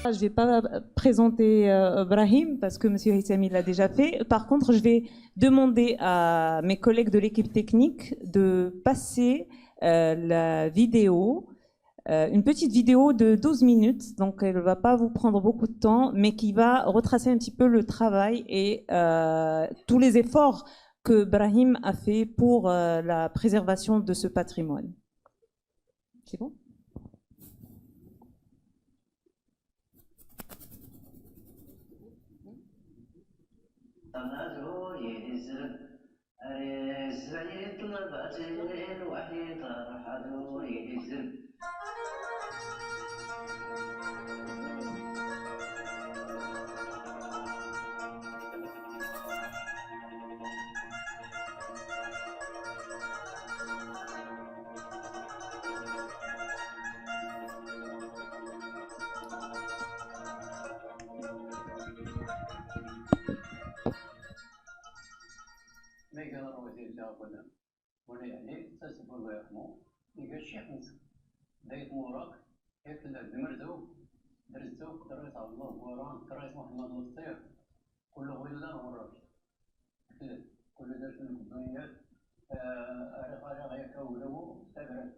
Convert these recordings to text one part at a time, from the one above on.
Je ne vais pas présenter Brahim parce que M. Hissami l'a déjà fait. Par contre, je vais demander à mes collègues de l'équipe technique de passer la vidéo, une petite vidéo de 12 minutes, donc elle ne va pas vous prendre beaucoup de temps, mais qui va retracer un petit peu le travail et tous les efforts que Brahim a fait pour la préservation de ce patrimoine. C'est bon? Mais قال رويتي تاخذ ولا يعني تسب الله يرحمه يقال الشيخ نسى دايت موراك ياك المرزوق درزوق قريت على الله وران قريت محمد لطيف كل غلا وراك كل درس من الدنيا أنا غير كولو تبرد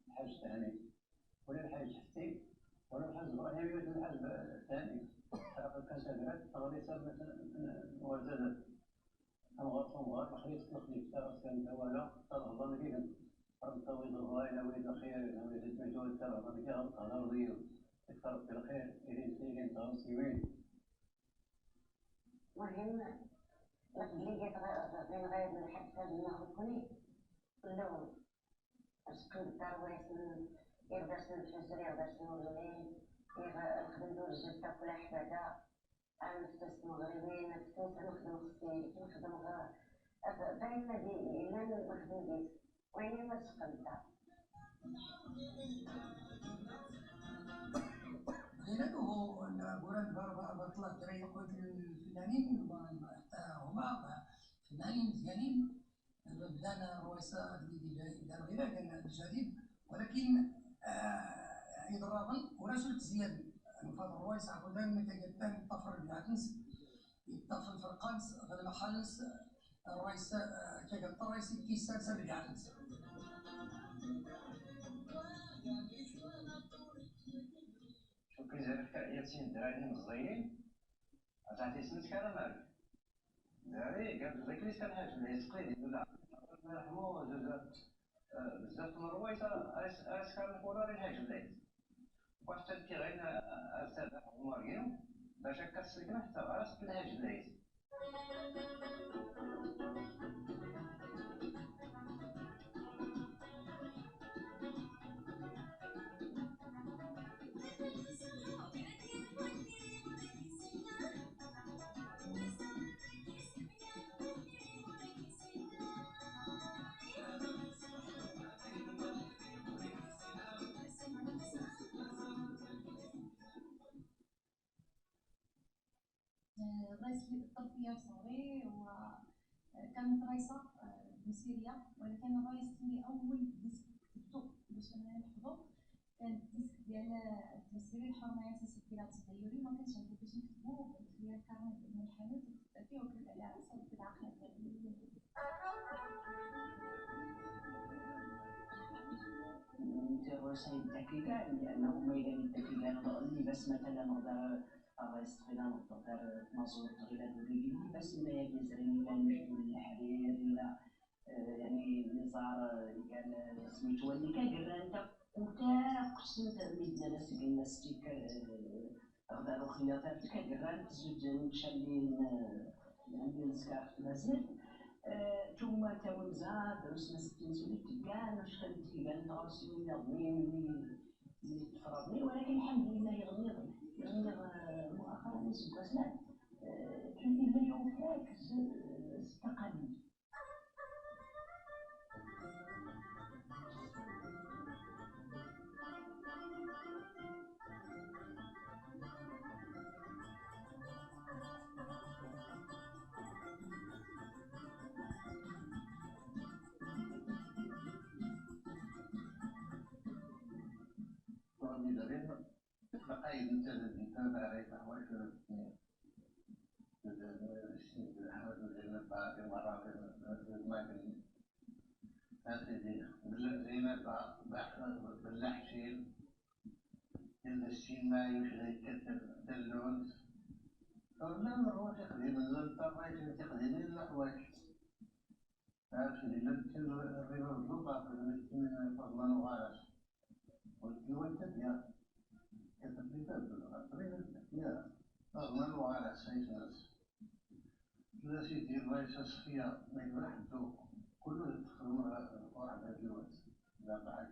الحاج ثاني ولا الحاج حسين ولا الحاج إبراهيم ولا الحاج ثاني كان تبرد أغلي ساب وزاد أمغار خليت تخليف ترى كان ولا ترى كذا رد ويد الغاية ويد الخير ويد المجهود ترى كذا هذا ضيو تكثر في الخير إلين تغسيوين مهم مسؤولية من غير من حتى ما كوني كلهم أسكن الدرويس من يبدأ من الفجر يبدأ من الليل نخدم دور الجدة كل حبادة نفتس المغربين نفتس نخدم خصي نخدم باين دي إلا نخدم بيت وين ما تقلتها غيرته أن بولاد بطلة طريق الفنانين هما فنانين مزيانين بدانا رويسة دار غيرها كان جديد ولكن يضربن ورسلت زيادة فهاد الرويسة عقودان كيتان الطفر بالعكس يطفل فرقانس غير محلس الرويسة كيقطع الرويسة كيسالسة بالعكس كيزعرف ياسين دراري مزيين عطاتي سميت كلام مالك دراري قال ذاك اللي كان حاج اللي تقليدي ولا الله يرحمو بزاف من الرويصه اش كان نقولوا غير الحاج الليل واش تلقي غير استاذ عمر كينو باش هكا تسلكنا حتى راسك الحاج الليل الرئيس الطرفية صغير وكانت رئيسة من سوريا ولكن الرئيس اللي أول ديسك كتبتو باش أنا نحفظو كان الديسك ديال التسجيل الحرمية تسجيلات التغيري ما كانش عندي باش نكتبو ديال الكارنيت من الحانوت وكتبت فيه وكتبت على راسها وكتبت عقلة الرئيس الدقيقة لأنه ما إذا الدقيقة بس مثلا نقدر الرئيس تقريبا نقدر تنظر تقريبا دولي بس ما يجزرني لا نجم الحرير لا يعني نزار قال سميتو اللي كان انت وتا قسمت ميدنا ناس قلنا ستيك غدا الخياطات كدير تزوج نشالين عندي نسكار مازال ثم تاونزا درسنا 60 سنه كاع واش خديتي قال نغرسي يضني اللي تفرضني ولكن الحمد لله يغني مؤخرا نسبة سنة كي لا يوفاك التقاليد خايف انت تتابع عليك حوايج باللحشين الشين ما يشغل كثر دلون لا هو تقديم الطريق تقديم الحوايج عارف اللي لم الربا واللغة من فضلا وغالس والتبيان يا أغنى وعلى سيد الناس لا سيدي الله يسخيها ما يبرح الذوق كله يدخلون واحد الجوات لا بعد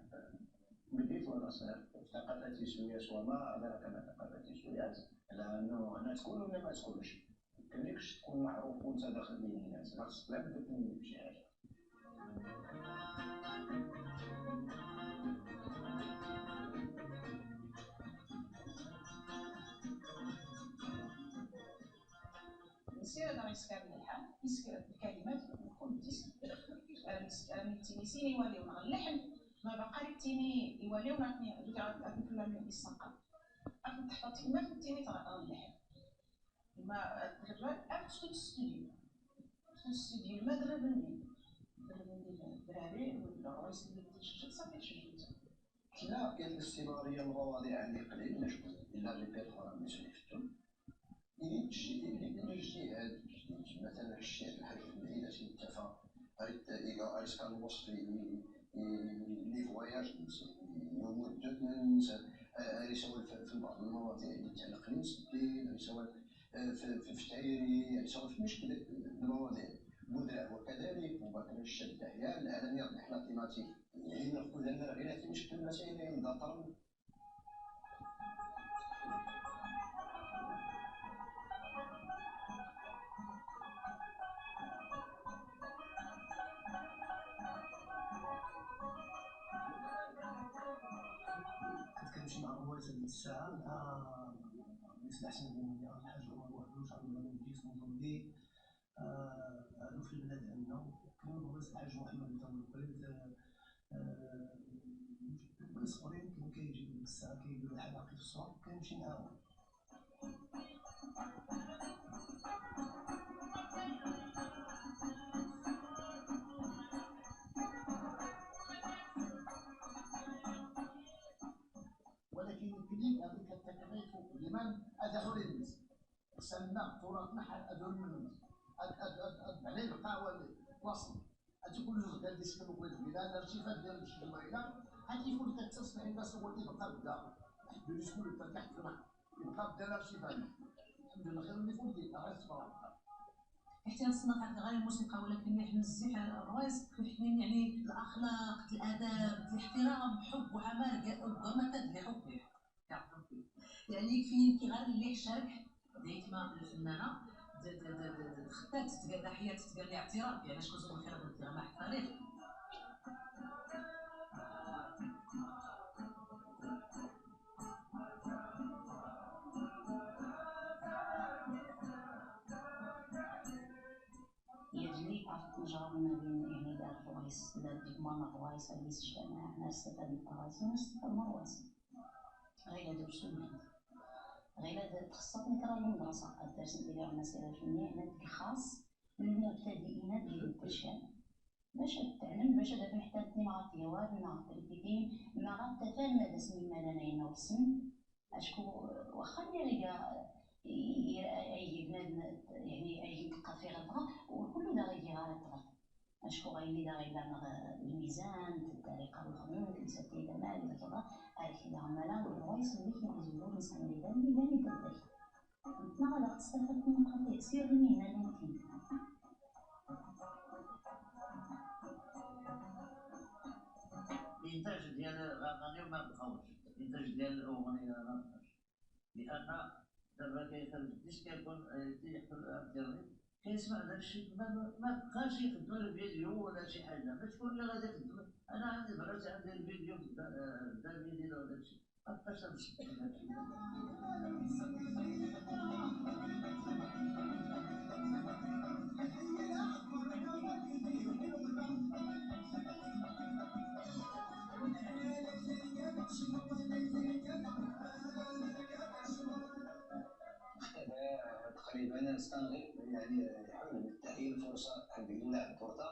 بديت ولا صغير ثقافة سوياس وما أدراك ما ثقافة سوياس على أنه أنا تكون ولا ما تكونش ميمكنلكش تكون معروف وأنت داخل بين الناس خاصك لا بد تكون بشي حاجة. السيرة دا يسكر الحال يسكر الكلمات وكل ديسك التينيسيين يوليونا اللحن ما بقى التيني يوليونا في اللامين الساقة أخذ تحط كلمات والتيني ترى اللحن ما الرجال أخذ الاستوديو المدرب الدراري والرئيس اللي صافي تشجعت لا كاين الاستمرارية المواضيع اللي قليل نشكو إلا ريبيرتوار اللي شفتو الاجتهاد مثلا الشيخ الحاج الى اتفق ايش كان الوصف لي فواياج لمدة سواء في بعض المواضيع اللي تتعلق بالدين سواء في التعيري سواء في مشكل المواضيع مدرع وكذلك وباكر الشد احيانا العالميه الرحله تيماتيك يعني نقول ان غير مشكل المسائل عند طرم الساعة الناس اللي أحسن مني الحاج عمر وحدوش عبد الله بن جيس مطلبي هادو في البلاد عندنا كانوا الرئيس الحاج محمد متولد ناس أخرين كانوا كيجيو ديك الساعة كيديرو الحلقة في السوق كنمشي معاهم. لمن أدعو للناس سمى تراث نحن أدعو للناس عليه القهوة الوصل أتكون جزء ديال الديسك الوالد بلا الارتفاع ديال الجمعية هاتي فول كتصلح الناس هو اللي بقى بدا الديسك اللي تحت يبقى بدا الارتفاع الحمد لله خير اللي فول ديال غير تبارك احترام الصناعة غير الموسيقى ولكن يحمل الزيح الروايس كيحمل يعني الأخلاق الآداب الاحترام حب وحمال وقامة لحبه يعني يكفي غير اللي شارك ديما الفنانه خدات تقال حياه تقال لي اعتراف يعني شكون زوج خير ديال مع التاريخ يجري عرفت نجرب ما بين يعني دار الروايس ديك ماما الروايس اللي سجلناها حنا استفاد من الروايس ونستفاد من الروايس غير هادو السنة غير خاصة نكرا المدرسة الدرس ديال المسيرة الفنية هنا خاص للمبتدئين ديال التشكيل باش تعلم باش دابا حتى ما عرفتي والو ما عرفتي كاين ما عرفت حتى المدى سمين مدنيين والسن اشكو واخا اللي اي بنادم يعني اي كافي غلطه وكل دا غيجي غلط اشكو غيلي دا غيبان الميزان الطريقه الخدمه كيسات الى مال كذا كذا عمالا والرئيس اللي كيزولو الانسان اللي داني داك ما غادي تستفاد من قضيه سير المهنه اللي ممكن الانتاج ديال الاغاني ما بقاوش الانتاج ديال الاغنيه ما بقاش لان دابا كيخرج الديسك كيكون تيحصل الانترنت كيسمع داك الشيء ما بقاش يخدم الفيديو ولا شي حاجه ما شكون اللي غادي يخدم انا عندي بغيت عندي الفيديو دا فيديو ولا شي ما بقاش نشوف نستغل يعني يحاول بالتحليل الفرصه الحمد لله الفرصه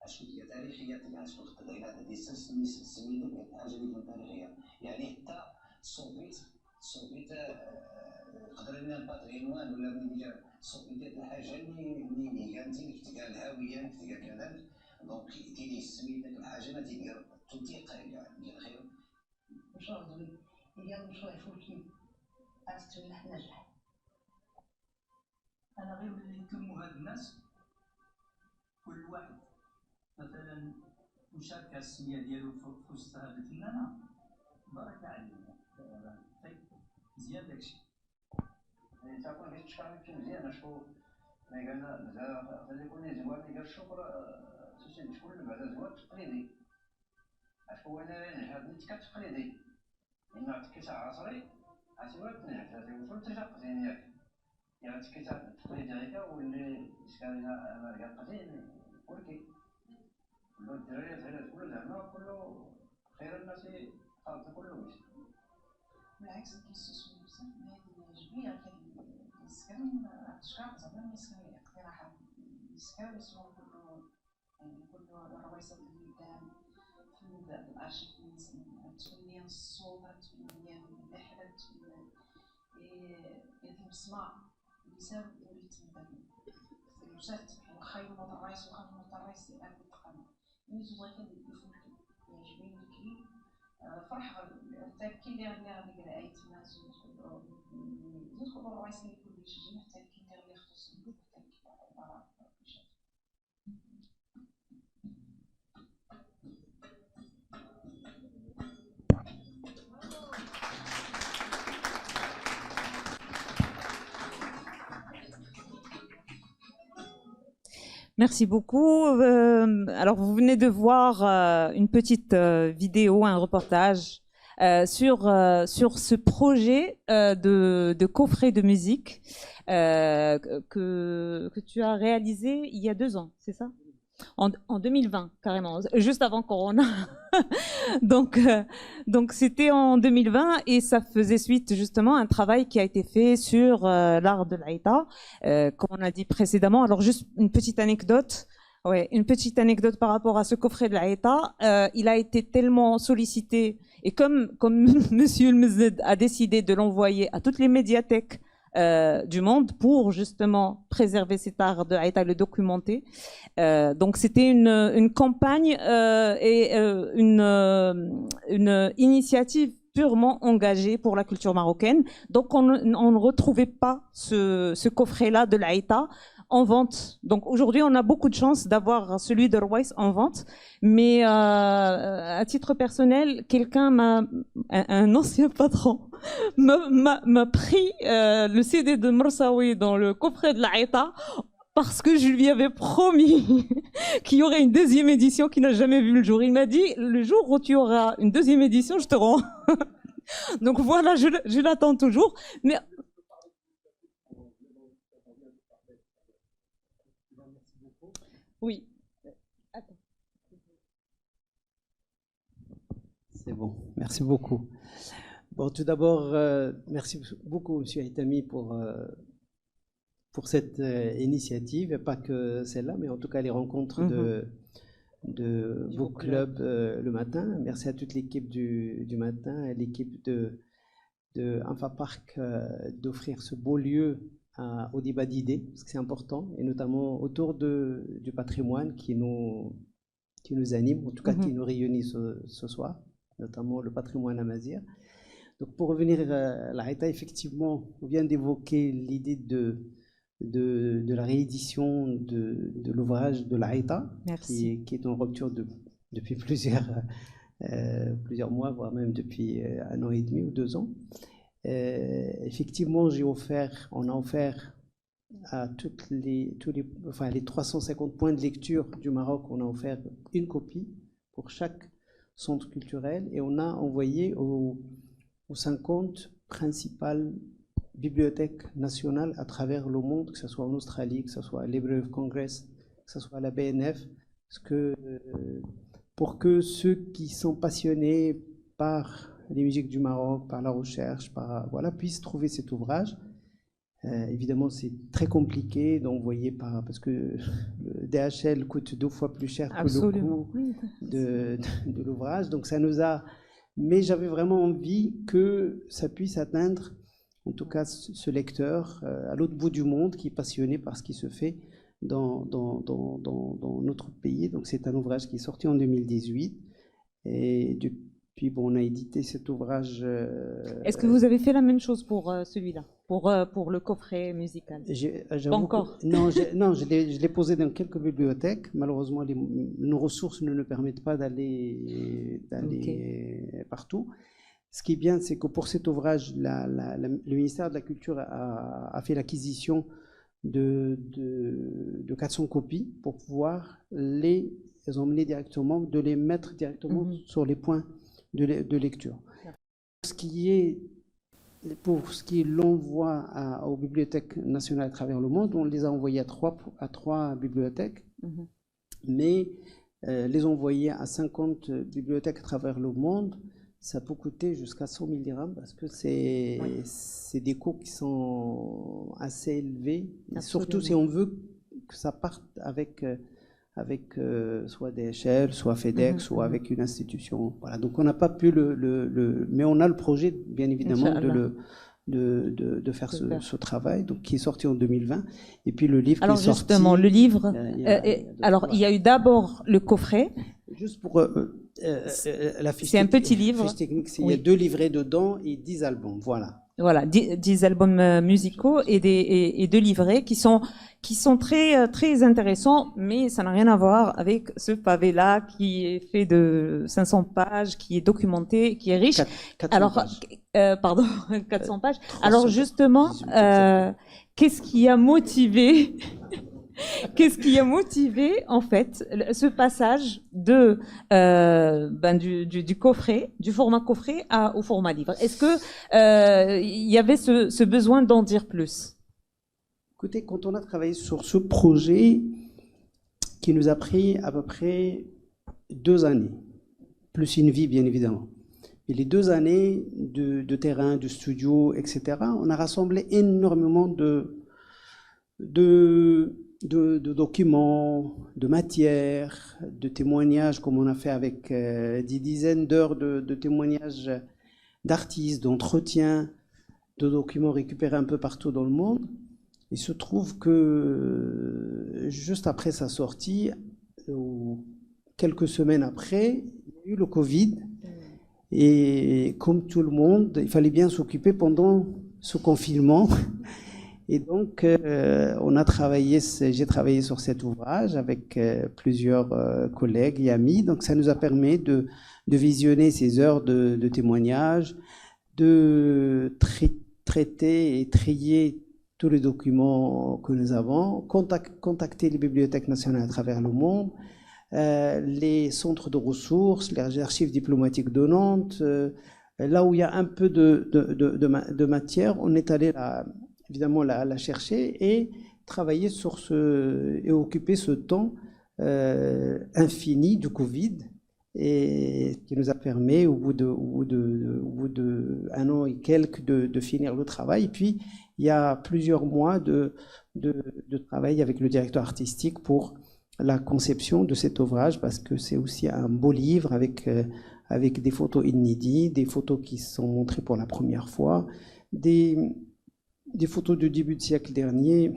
اشكو هي تاريخيه تناسب التدعيمات التي سميت بالحاجه اللي تاريخيه يعني حتى السوفيت قدرنا الباتريمون ولا من السوفيت الحاجه اللي كانت تلقى الهويه تلقى كذا دونك تيلي سميت ديك الحاجه ما تيدير تنطيق يعني الخير مشروع زوين ديال مشروع فولكي استمنح نجح. انا غير اللي يتموا هاد الناس كل واحد مثلا مشاركه السميه ديالو في وسط هاد الفنانه بارك عليه مزيان داكشي. تكون هيك شكرا مزيان اشكو ما قالنا بزاف خلي يكون زوار اللي قال الشكر سوسي شكون بعدا زوار تقليدي اشكو انا نجحت نتكات تقليدي إن عطيك عصري عسيرة تنجح هذه وصلت تشق زين ياك يعني تكيت تقليدي هيك واللي إشكالنا أنا قديم ولكن كله الدراري غير كله زعما كله خير الناس خالط كله ويش بالعكس كيسوسو بزاف هاد الجمعية كيسكن أشكال زعما يسكن اقتراحات يسكن يسمو كله الرويصة اللي قدام في الأرشيف تولي الصوت تولي النحلة تولي المسمع يساوي اللي تمدن المسات واخا ينوض الرئيس واخا ينوض الرئيس يبقى التقنى يزوز غير يفولكي يعجبني الكليب فرح حتى كي اللي غادي يقرا تما زوج كل الرئيس اللي يكون يشجع حتى كي اللي يختص حتى كي Merci beaucoup. Alors, vous venez de voir une petite vidéo, un reportage sur ce projet de coffret de musique que tu as réalisé il y a 2 ans, c'est ça? En 2020, carrément, juste avant Corona. Donc c'était en 2020 et ça faisait suite justement à un travail qui a été fait sur l'art de l'Aïta, comme on a dit précédemment. Alors juste une petite anecdote. Ouais, une petite anecdote par rapport à ce coffret de l'Aïta. Il a été tellement sollicité et comme Monsieur Mzed a décidé de l'envoyer à toutes les médiathèques du monde pour justement préserver cet art de l'Aïta et le documenter. Donc c'était une campagne et une initiative purement engagée pour la culture marocaine. Donc on ne retrouvait pas ce coffret-là de l'Aïta en vente. Donc aujourd'hui, on a beaucoup de chance d'avoir celui de Royce en vente. Mais à titre personnel, un ancien patron, m'a pris le CD de Moussaoui dans le coffret de l'Aïta parce que je lui avais promis qu'il y aurait une 2e édition qui n'a jamais vu le jour. Il m'a dit, le jour où tu auras une 2e édition, je te rends. Donc voilà, je l'attends toujours. Mais oui. Attends. C'est bon, merci beaucoup. Bon, tout d'abord, merci beaucoup, Monsieur Haitami, pour cette initiative, et pas que celle-là, mais en tout cas les rencontres de vos clubs le matin. Merci à toute l'équipe du matin, à l'équipe de Infa Park d'offrir ce beau lieu au débat d'idées, parce que c'est important, et notamment autour du patrimoine qui nous anime, en tout cas qui nous réunit ce soir, notamment le patrimoine amazigh. Donc pour revenir à l'Aïta, effectivement, on vient d'évoquer l'idée de la réédition de l'ouvrage de l'Aïta, qui est en rupture depuis plusieurs mois, voire même depuis 1 an et demi ou 2 ans. Effectivement, on a offert à les 350 points de lecture du Maroc, on a offert une copie pour chaque centre culturel et on a envoyé aux 50 principales bibliothèques nationales à travers le monde, que ce soit en Australie, que ce soit à Library of Congress, que ce soit à la BNF, pour que ceux qui sont passionnés par les musiques du Maroc, par la recherche, puissent trouver cet ouvrage Évidemment, c'est très compliqué d'envoyer parce que le DHL coûte 2 fois plus cher que le coût de l'ouvrage. Donc ça nous a... Mais j'avais vraiment envie que ça puisse atteindre, en tout cas, ce lecteur à l'autre bout du monde qui est passionné par ce qui se fait dans notre pays. Donc c'est un ouvrage qui est sorti en 2018. Et depuis, bon, on a édité cet ouvrage. Est-ce que vous avez fait la même chose pour celui-là, pour le coffret musical? Pas encore. Non, je l'ai posé dans quelques bibliothèques. Malheureusement, nos ressources ne nous permettent pas d'aller partout. Ce qui est bien, c'est que pour cet ouvrage, le ministère de la Culture a fait l'acquisition de 400 copies pour pouvoir les emmener directement, de les mettre directement sur les points de lecture. Pour ce qui est l'envoi aux bibliothèques nationales à travers le monde, on les a envoyés à trois bibliothèques, mais les envoyer à 50 bibliothèques à travers le monde, ça peut coûter jusqu'à 100 000 dirhams parce que c'est des coûts qui sont assez élevés, surtout si on veut que ça parte avec soit DHL, soit FedEx, soit avec une institution. Voilà. Donc on n'a pas pu mais on a le projet, bien évidemment, de faire ce travail, donc qui est sorti en 2020. Et puis le livre. Alors qui est justement, sorti, le livre. Il y a eu d'abord le coffret. Juste pour la fiche. C'est un petit livre. Fiche technique, il y a 2 livrets dedans et 10 albums. Voilà. Voilà, 10 albums musicaux et 2 livrets qui sont très, très intéressants, mais ça n'a rien à voir avec ce pavé-là qui est fait de 500 pages, qui est documenté, qui est riche. 400 pages. Pardon, 400 pages. Alors justement, qu'est-ce qui a motivé en fait ce passage du coffret, du format coffret au format livre? Est-ce que il y avait ce besoin d'en dire plus? Écoutez, quand on a travaillé sur ce projet, qui nous a pris à peu près 2 années, plus une vie bien évidemment, et les 2 années de terrain, de studio, etc., on a rassemblé énormément de documents, de matières, de témoignages, comme on a fait avec des dizaines d'heures de témoignages d'artistes, d'entretiens, de documents récupérés un peu partout dans le monde. Il se trouve que juste après sa sortie, ou quelques semaines après, il y a eu le Covid. Et comme tout le monde, il fallait bien s'occuper pendant ce confinement. Et donc, j'ai travaillé sur cet ouvrage avec plusieurs collègues et amis. Donc, ça nous a permis de visionner ces heures de témoignages, de traiter et trier tous les documents que nous avons, contacter les bibliothèques nationales à travers le monde, les centres de ressources, les archives diplomatiques de Nantes. Là où il y a un peu de matière, on est allé évidemment la chercher et travailler et occuper ce temps infini du Covid, et qui nous a permis au bout de 1 an et quelques de finir le travail. Et puis il y a plusieurs mois de travail avec le directeur artistique pour la conception de cet ouvrage, parce que c'est aussi un beau livre avec des photos inédites, des photos qui sont montrées pour la première fois, des photos du début du siècle dernier,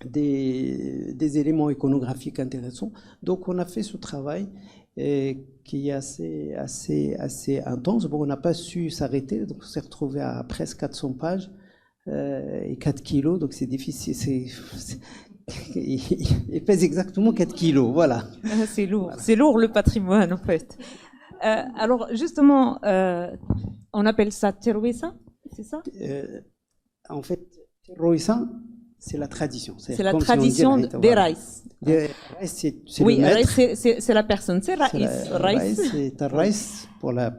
des éléments iconographiques intéressants. Donc on a fait ce travail qui est assez intense. Bon, on n'a pas su s'arrêter, donc on s'est retrouvé à presque 400 pages et 4 kilos, donc c'est difficile. Il pèse exactement 4 kilos, voilà. C'est lourd, voilà. C'est lourd le patrimoine en fait. Alors justement, on appelle ça Terwissa, c'est ça? En fait, Terwissa, c'est la tradition. C'est la tradition des Raïs. Oui, c'est la personne, c'est Raïs. C'est un Raïs pour la.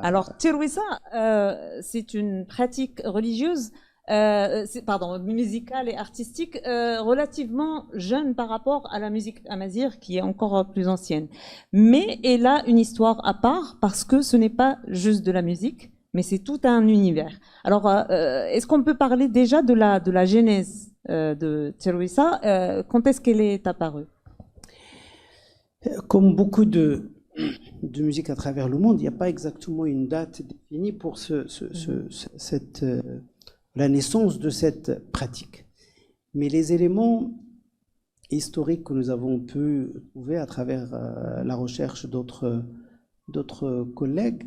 Alors, Terwissa, c'est une pratique religieuse, musicale et artistique relativement jeune par rapport à la musique amazigh, qui est encore plus ancienne. Mais elle a une histoire à part, parce que ce n'est pas juste de la musique, mais c'est tout un univers. Alors, est-ce qu'on peut parler déjà de la genèse de Teruisa? Quand est-ce qu'elle est apparue? Comme beaucoup de musique à travers le monde, il n'y a pas exactement une date définie pour la naissance de cette pratique. Mais les éléments historiques que nous avons pu trouver à travers la recherche d'autres collègues,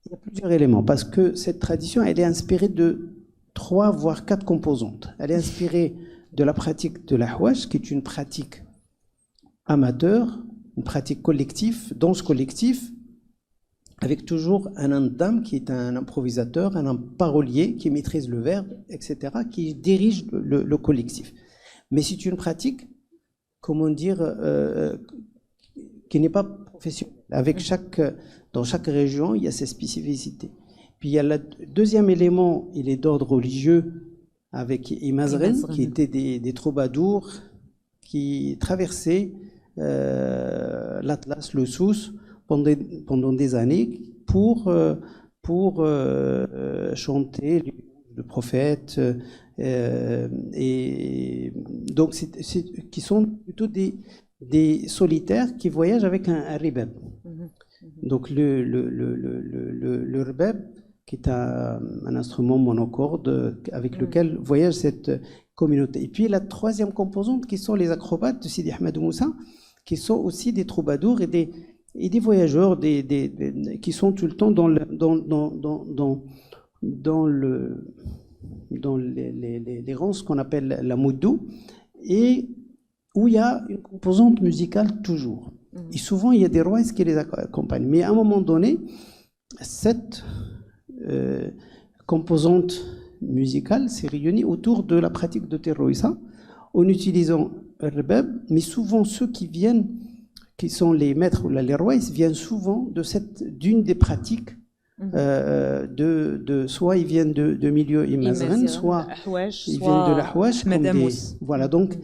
il y a plusieurs éléments, parce que cette tradition, elle est inspirée de 3 voire 4 composantes. Elle est inspirée de la pratique de l'ahwash, qui est une pratique amateur, une pratique collective, danse collective, avec toujours un andam qui est un improvisateur, un parolier qui maîtrise le verbe, etc., qui dirige le collectif. Mais c'est une pratique, comment dire, qui n'est pas professionnelle. Dans chaque région, il y a ses spécificités. Puis il y a le deuxième élément, il est d'ordre religieux, avec Imazren, qui étaient des troubadours qui traversaient l'Atlas, le Souss, pendant des années pour chanter le prophète, et donc qui sont plutôt des solitaires qui voyagent avec un ribab. Donc le ribab, qui est un instrument monocorde avec lequel voyage cette communauté. Et puis la troisième composante, qui sont les acrobates de Sidi Ahmed Moussa, qui sont aussi des troubadours et des voyageurs qui sont tout le temps dans les rangs, ce qu'on appelle la moudou, et où il y a une composante musicale toujours. Et souvent, il y a des rois qui les accompagnent. Mais à un moment donné, cette composante musicale s'est réunie autour de la pratique de Teruisa, en utilisant le rebab, mais souvent ceux qui sont les maîtres ou les rois, viennent souvent d'une des pratiques, soit ils viennent de milieux imazren, soit ils viennent de l'ahwash. Voilà, donc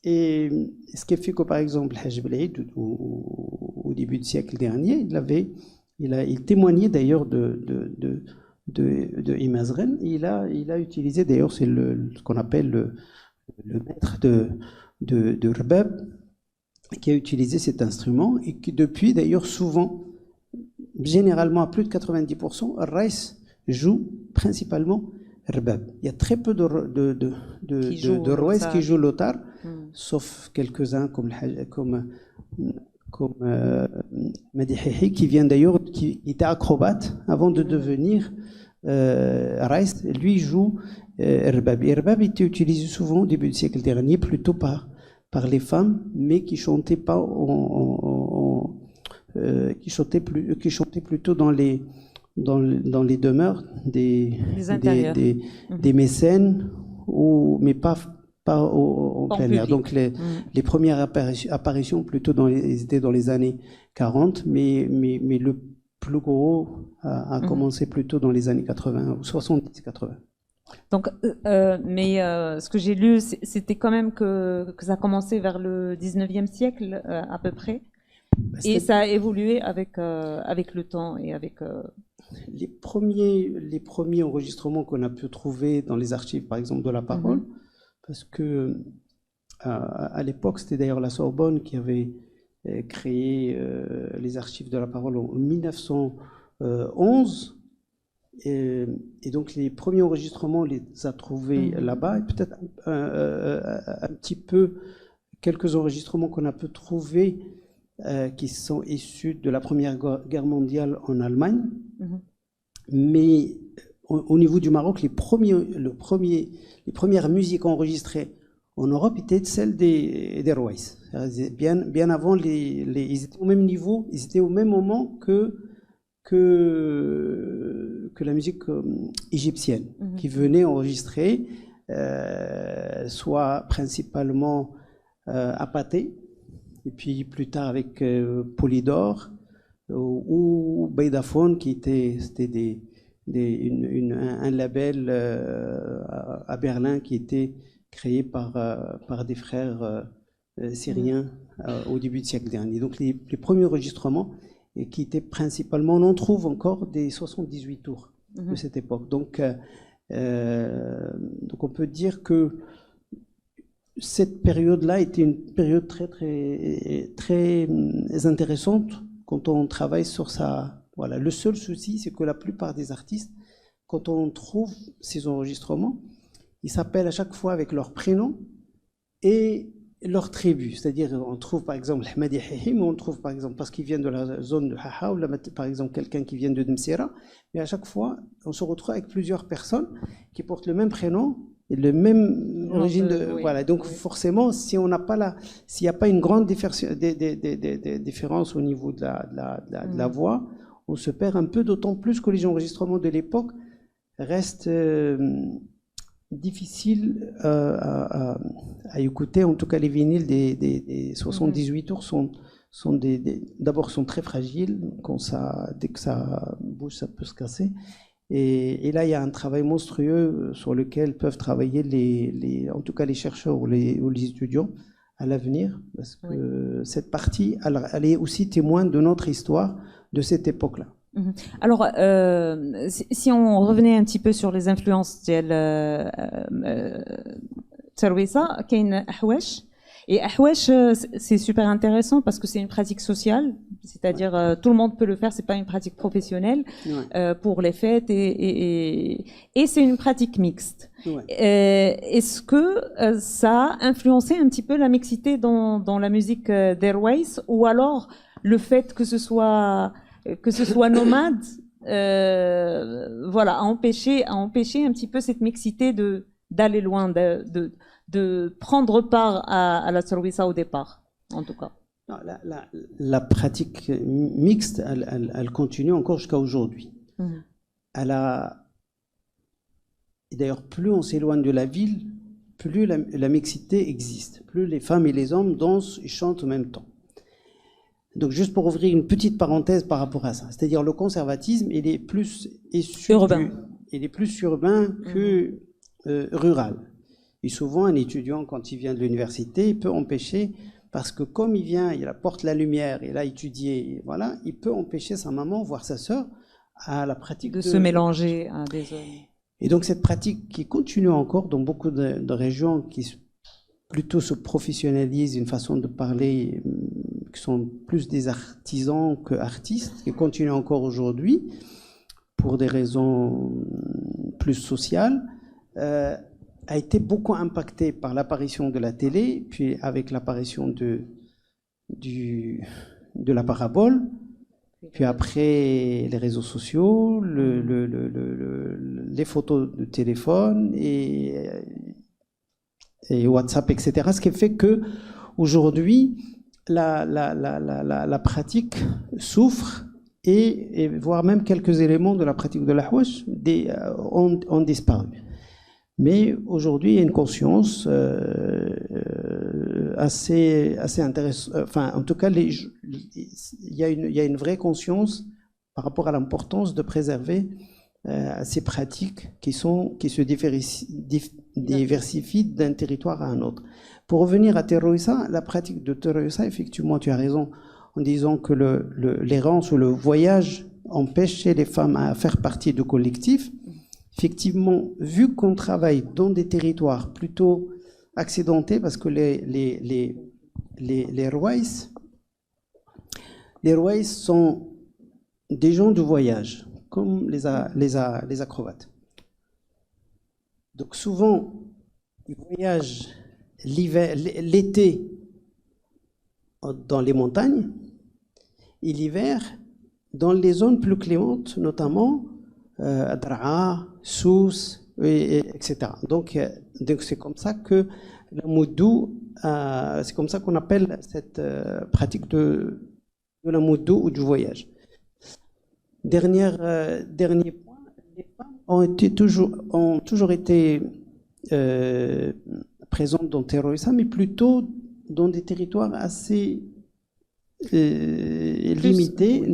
et ce qui fait que, par exemple, Hajj Belhaïd, au début du siècle dernier, il témoignait d'ailleurs de Imazren. Il a utilisé, d'ailleurs, c'est ce qu'on appelle le maître de Rbab, qui a utilisé cet instrument, et qui depuis, d'ailleurs, souvent, généralement à plus de 90%, Rais joue principalement Rbab. Il y a très peu de Rouais qui jouent l'otar, sauf quelques-uns comme Madi Hihi, qui vient d'ailleurs, qui était acrobate avant de devenir Rais. Lui joue Rbab. Et Rbab était utilisé souvent au début du siècle dernier, plutôt par les femmes, mais qui chantaient pas qui chantaient plutôt dans les demeures des mécènes, mais pas en plein air. Donc les premières apparitions plutôt étaient dans les années 40, mais le plus gros a commencé plutôt dans les années 80 ou 70-80. Donc, mais ce que j'ai lu, c'était quand même que ça a commencé vers le 19e siècle à peu près, et ça a évolué avec le temps et avec. Les premiers enregistrements qu'on a pu trouver dans les archives, par exemple, de la parole, parce que à l'époque, c'était d'ailleurs la Sorbonne qui avait créé les archives de la parole en 1911. Et donc les premiers enregistrements, on les a trouvés là-bas, et peut-être un petit peu quelques enregistrements qu'on a pu trouver qui sont issus de la Première Guerre mondiale en Allemagne. Mais au niveau du Maroc, les premières musiques enregistrées en Europe étaient celles des Rouais. Bien avant, ils étaient au même niveau, ils étaient au même moment que la musique égyptienne, qui venait enregistrer, soit principalement à Pathé, et puis plus tard avec Polydor, ou Beidaphone, c'était un label à Berlin qui était créé par des frères syriens au début du siècle dernier. Donc les premiers enregistrements et qui était principalement, on en trouve encore des 78 tours de cette époque. Donc on peut dire que cette période-là était une période très intéressante quand on travaille sur ça. Voilà. Le seul souci, c'est que la plupart des artistes, quand on trouve ces enregistrements, ils s'appellent à chaque fois avec leur prénom et leur tribu. C'est-à-dire, on trouve par exemple Hamadi Hihim, on trouve par exemple, parce qu'ils viennent de la zone de Haha, ou par exemple quelqu'un qui vient de Dmsira, mais à chaque fois, on se retrouve avec plusieurs personnes qui portent le même prénom et le même origine de... Oui, voilà, donc forcément, si on n'a pas s'il n'y a pas une grande différence au niveau de la voix, on se perd un peu, d'autant plus que les enregistrements de l'époque restent difficiles à écouter. En tout cas, les vinyles des 78 tours d'abord sont très fragiles. Dès que ça bouge, ça peut se casser. Et là, il y a un travail monstrueux sur lequel peuvent travailler en tout cas les chercheurs ou les étudiants à l'avenir, parce que cette partie, elle est aussi témoin de notre histoire de cette époque-là. Alors, si on revenait un petit peu sur les influences de Tarouissa, Kain Ahwesh. Et Ahwesh, c'est super intéressant parce que c'est une pratique sociale, c'est-à-dire tout le monde peut le faire, c'est pas une pratique professionnelle pour les fêtes et c'est une pratique mixte. Est-ce que ça a influencé un petit peu la mixité dans la musique d'Airways, ou alors le fait que ce soit nomade, voilà, a empêché un petit peu cette mixité d'aller loin, de prendre part à la Tarouissa au départ, en tout cas. Non, la pratique mixte, elle continue encore jusqu'à aujourd'hui. Et d'ailleurs, plus on s'éloigne de la ville, plus la mixité existe, plus les femmes et les hommes dansent et chantent en même temps. Donc, juste pour ouvrir une petite parenthèse par rapport à ça, c'est-à-dire le conservatisme, il est plus urbain que rural. Et souvent, un étudiant, quand il vient de l'université, il peut empêcher, parce que comme il apporte la lumière, il a étudié, voilà, il peut empêcher sa maman, voire sa sœur, à la pratique de se mélanger à des zones. Et donc, cette pratique qui continue encore dans beaucoup de régions qui plutôt se professionnalisent, une façon de parler, qui sont plus des artisans que artistes, qui continuent encore aujourd'hui, pour des raisons plus sociales, a été beaucoup impacté par l'apparition de la télé, puis avec l'apparition de la parabole, puis après les réseaux sociaux, les photos de téléphone et WhatsApp, etc. Ce qui fait que aujourd'hui la pratique souffre et voire même quelques éléments de la pratique de l'ahwash ont disparu. Mais aujourd'hui, il y a une conscience assez intéressante. Enfin, en tout cas, il y a une vraie conscience par rapport à l'importance de préserver ces pratiques qui se diversifient d'un territoire à un autre. Pour revenir à Tarouissa, la pratique de Tarouissa, effectivement, tu as raison en disant que l'errance ou le voyage empêchait les femmes à faire partie de collectifs. Effectivement, vu qu'on travaille dans des territoires plutôt accidentés, parce que les Rouaïs sont des gens de voyage, comme les acrobates. Donc souvent, ils voyagent l'été dans les montagnes et l'hiver dans les zones plus clémentes, notamment Adraa, Sousse, etc. Donc c'est comme ça que la moudou, c'est comme ça qu'on appelle cette pratique de la moudou ou du voyage. Dernier point, les femmes ont toujours été présentes dans Tarouissa, mais plutôt dans des territoires assez limités,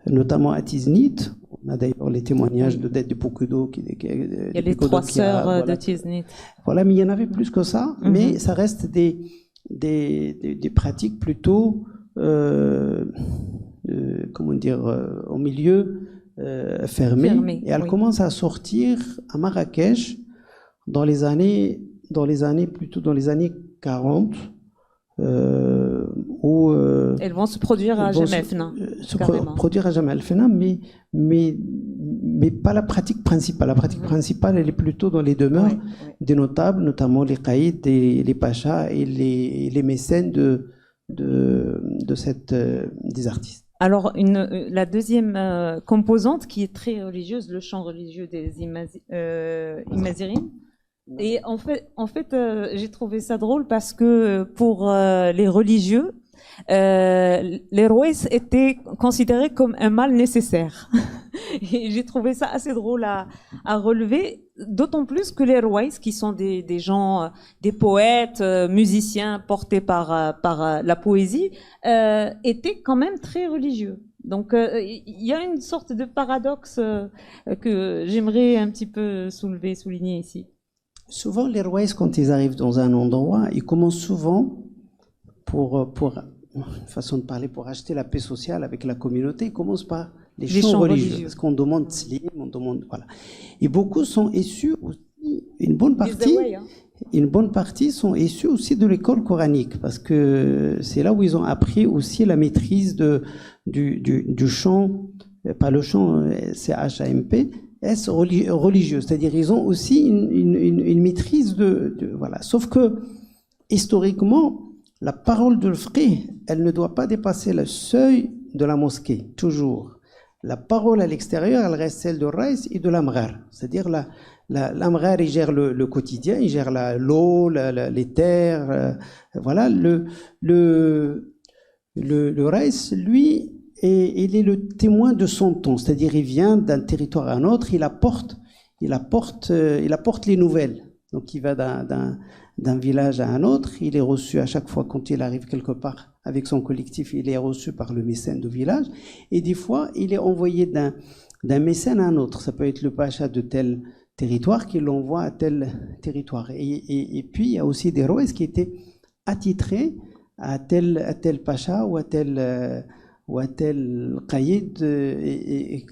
notamment à Tiznit. On a d'ailleurs les témoignages de Pokudo. Il y a les 3 sœurs de Tiznit. Voilà, mais il y en avait plus que ça, mais ça reste des pratiques plutôt dire, au milieu fermé. Et elle commence à sortir à Marrakech dans les années 40. Où elles vont se produire à Jemaa el-Fna. Produire à Jemaa el-Fna, mais pas la pratique principale. La pratique principale, elle est plutôt dans les demeures des notables, notamment les caïds, les pachas et les mécènes des artistes. Alors, la deuxième composante qui est très religieuse, le chant religieux des Imazirim. Et en fait, j'ai trouvé ça drôle parce que pour les religieux, les rouès étaient considérés comme un mal nécessaire. Et j'ai trouvé ça assez drôle à relever, d'autant plus que les rouès, qui sont des gens, des poètes, musiciens portés par la poésie, étaient quand même très religieux. Donc il y a une sorte de paradoxe que j'aimerais un petit peu souligner ici. Souvent, les rouès, quand ils arrivent dans un endroit, ils commencent souvent pour une façon de parler, pour acheter la paix sociale avec la communauté, ils commencent par les chants religieux. Parce qu'on demande slim, on demande, voilà. Et beaucoup sont issus aussi, une bonne partie sont issus aussi de l'école coranique, parce que c'est là où ils ont appris aussi la maîtrise du chant, pas le chant, c'est H-A-M-P, religieux, c'est-à-dire ils ont aussi une maîtrise voilà. Sauf que historiquement, la parole de l'fiqh, elle ne doit pas dépasser le seuil de la mosquée, toujours. La parole à l'extérieur, elle reste celle de Raïs et de l'Amghar, c'est-à-dire l'Amghar, il gère le quotidien, il gère l'eau, les terres, voilà. Le Raïs, lui, et il est le témoin de son temps, c'est-à-dire il vient d'un territoire à un autre, il apporte les nouvelles. Donc il va d'un village à un autre, il est reçu à chaque fois quand il arrive quelque part avec son collectif, il est reçu par le mécène du village, et des fois il est envoyé d'un mécène à un autre. Ça peut être le pacha de tel territoire qui l'envoie à tel territoire. Et puis il y a aussi des rouès qui étaient attitrés à tel pacha ou à tel caïd, et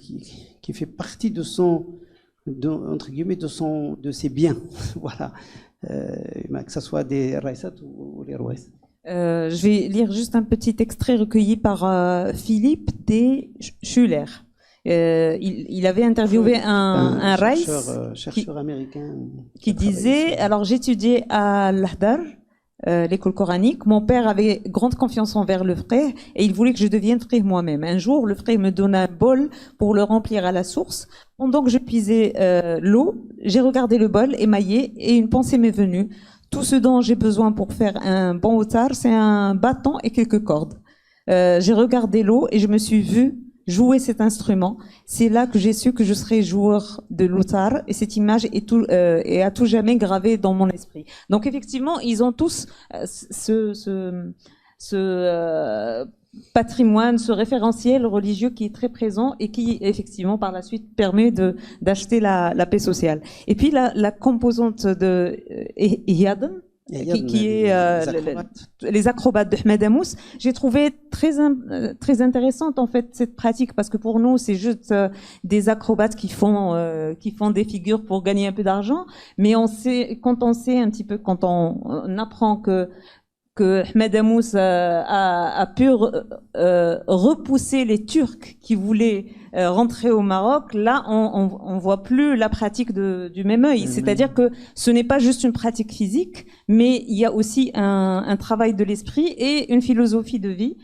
qui fait partie de ses biens. Voilà. Que ce soit des raïsat ou les rouès. Je vais lire juste un petit extrait recueilli par Philippe T. Schuller. Il avait interviewé un raïs, chercheur américain, qui disait, alors j'étudiais à l'Ahdar, l'école coranique. Mon père avait grande confiance envers le frère et il voulait que je devienne frère moi-même. Un jour, le frère me donna un bol pour le remplir à la source. Pendant que je puisais l'eau, j'ai regardé le bol émaillé et une pensée m'est venue. Tout ce dont j'ai besoin pour faire un bon outar, c'est un bâton et quelques cordes. J'ai regardé l'eau et je me suis vue jouer cet instrument. C'est là que j'ai su que je serais joueur de l'outar, et cette image est à tout jamais gravée dans mon esprit. Donc effectivement, ils ont tous ce patrimoine, ce référentiel religieux qui est très présent et qui effectivement par la suite permet d'acheter la paix sociale. Et puis la composante de Iyad, qui est les acrobates de Ahmed Amous, j'ai trouvé très intéressante en fait cette pratique, parce que pour nous c'est juste des acrobates qui font des figures pour gagner un peu d'argent, mais quand on apprend que Ahmed Amous a pu repousser les Turcs qui voulaient rentrer au Maroc, là on voit plus la pratique du même œil. C'est-à-dire que ce n'est pas juste une pratique physique, mais il y a aussi un travail de l'esprit et une philosophie de vie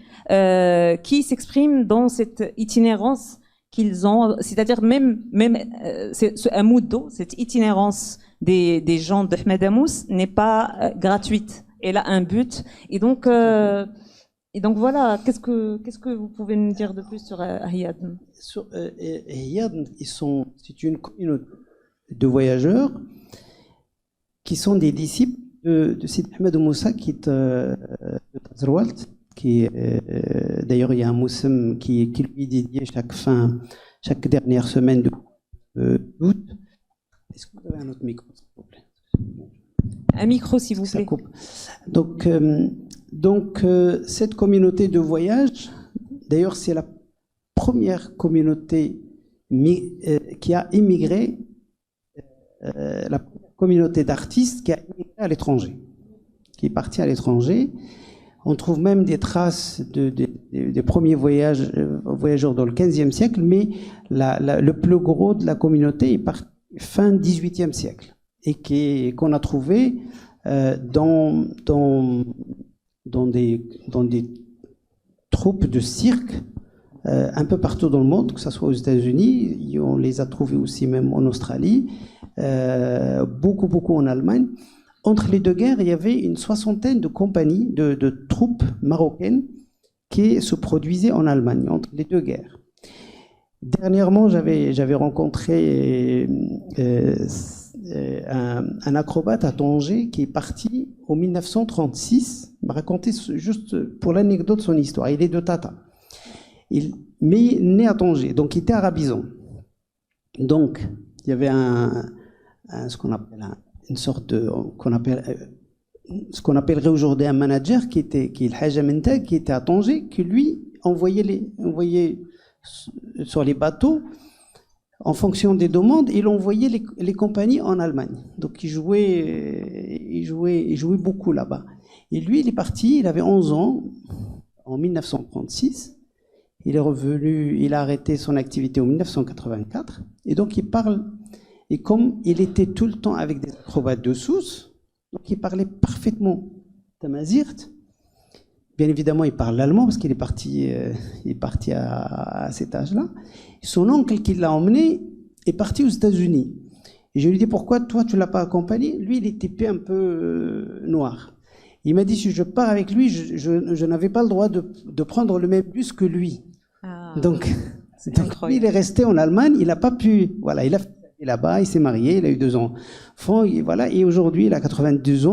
qui s'exprime dans cette itinérance qu'ils ont. C'est-à-dire même un moudou, cette itinérance des gens d'Ahmed Amous n'est pas gratuite. Elle a un but, et donc voilà. Qu'est-ce que vous pouvez nous dire de plus sur Iyad? Sur Iyad, c'est une communauté de voyageurs qui sont des disciples de Sidi Ahmed Moussa, qui est de Tazroualt, d'ailleurs il y a un moussem qui lui est dédié chaque dernière semaine d'août. Est-ce que vous avez un autre micro, s'il vous plaît? Un micro, s'il vous plaît. Donc, cette communauté de voyage, d'ailleurs, c'est la première communauté qui a immigré, la communauté d'artistes qui a immigré à l'étranger, qui est partie à l'étranger. On trouve même des traces des premiers voyageurs dans le XVe siècle, mais le plus gros de la communauté est parti fin XVIIIe siècle et qu'on a trouvé dans des troupes de cirque un peu partout dans le monde, que ce soit aux États-Unis, on les a trouvés aussi même en Australie, beaucoup en Allemagne. Entre les deux guerres, il y avait une soixantaine de compagnies, de troupes marocaines qui se produisaient en Allemagne entre les deux guerres. Dernièrement, j'avais rencontré un acrobate à Tanger qui est parti en 1936. Il m'a raconté juste pour l'anecdote son histoire. Il est de Tata. Mais il est né à Tanger, donc il était arabisant. Donc, il y avait ce qu'on appelle une sorte de, ce qu'on appellerait aujourd'hui un manager qui est le Haja Mentag, qui était à Tanger, qui lui envoyait sur les bateaux en fonction des demandes, il envoyait les compagnies en Allemagne. Donc il jouait beaucoup là-bas. Et lui, il est parti, il avait 11 ans, en 1936. Il est revenu, il a arrêté son activité en 1984. Et donc il parle, et comme il était tout le temps avec des acrobates de Sousse, donc il parlait parfaitement tamazirt. Bien évidemment, il parle l'allemand parce qu'il est parti à cet âge-là. Son oncle qui l'a emmené est parti aux États-Unis. Et je lui ai dit, pourquoi toi tu l'as pas accompagné? Lui, il était un peu noir. Il m'a dit, si je pars avec lui, je n'avais pas le droit de prendre le même bus que lui. Ah, donc lui, il est resté en Allemagne, il n'a pas pu, voilà, il a fait là-bas, il s'est marié, il a eu 2 enfants, et voilà, et aujourd'hui, il a 92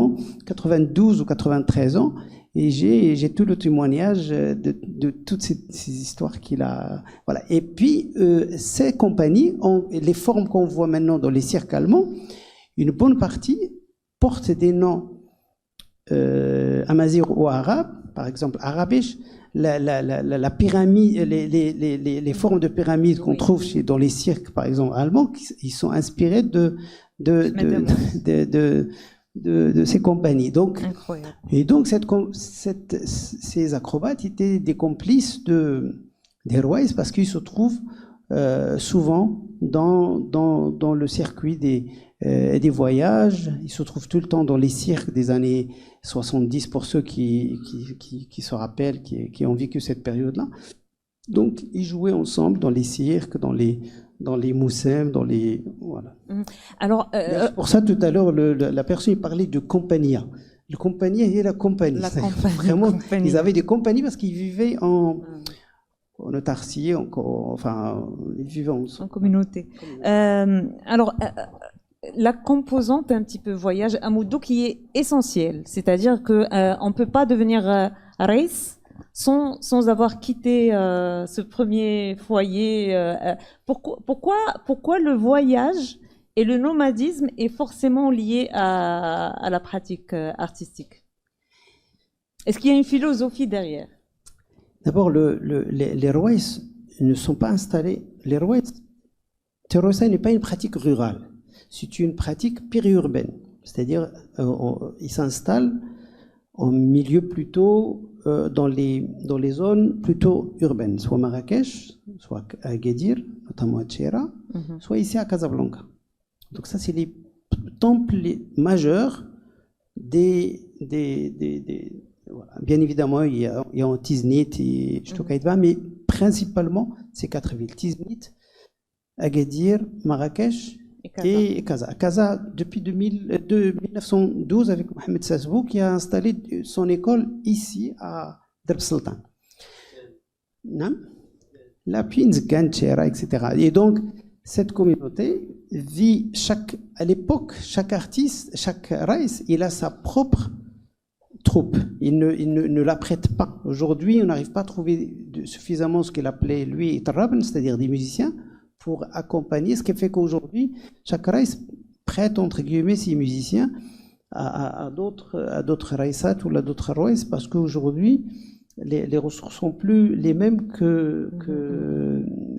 ou 93 ans, et j'ai tout le témoignage de toutes ces histoires qu'il a, voilà. Et puis, ces compagnies, les formes qu'on voit maintenant dans les cirques allemands, une bonne partie portent des noms amazigh ou arabes, par exemple arabisch. La pyramide, les formes de pyramide qu'on trouve dans les cirques, par exemple allemands, ils sont inspirés de ces compagnies. Donc, incroyable. Et donc ces acrobates étaient des complices des rois parce qu'ils se trouvent souvent dans le circuit des voyages. Ils se trouvent tout le temps dans les cirques des années 70 pour ceux qui se rappellent, qui ont vécu cette période-là. Donc, ils jouaient ensemble dans les cirques, dans les moussem, voilà. Alors, pour ça, tout à l'heure, la personne parlait de compagnia. Le compagnie et la compagnie. Vraiment, compagnie. Ils avaient des compagnies parce qu'ils vivaient en autarcie, ils vivaient en communauté. Alors, la composante un petit peu voyage à Moudou qui est essentielle, c'est-à-dire que on peut pas devenir reis sans avoir quitté ce premier foyer. Pourquoi le voyage et le nomadisme est forcément lié à la pratique artistique? Est-ce qu'il y a une philosophie derrière? D'abord, les rois ne sont pas installés. Les rois, Terrosa n'est pas une pratique rurale. C'est une pratique périurbaine. C'est-à-dire, ils s'installent en milieu plutôt dans les zones plutôt urbaines, soit Marrakech, soit à Agadir, notamment à Tchera, soit ici à Casablanca. Donc ça, c'est les temples majeurs voilà. Bien évidemment, il y a en Tiznit et Ch'toukaïdba, mais principalement ces 4 villes, Tiznit, Agadir, Marrakech et Casa. Casa, depuis 1912, avec Mohamed Sasbou, qui a installé son école ici, à Derb Sultan. La Pinzgan, Tchera, etc. Et donc, cette communauté vit à l'époque, chaque artiste, chaque raïs, il a sa propre troupe. Il ne la prête pas. Aujourd'hui, on n'arrive pas à trouver suffisamment ce qu'il appelait, lui, Tarraben, c'est-à-dire des musiciens, pour accompagner, ce qui fait qu'aujourd'hui, chaque raïs prête, entre guillemets, ses musiciens à d'autres raïsat ou à d'autres rois, parce qu'aujourd'hui, les ressources sont plus les mêmes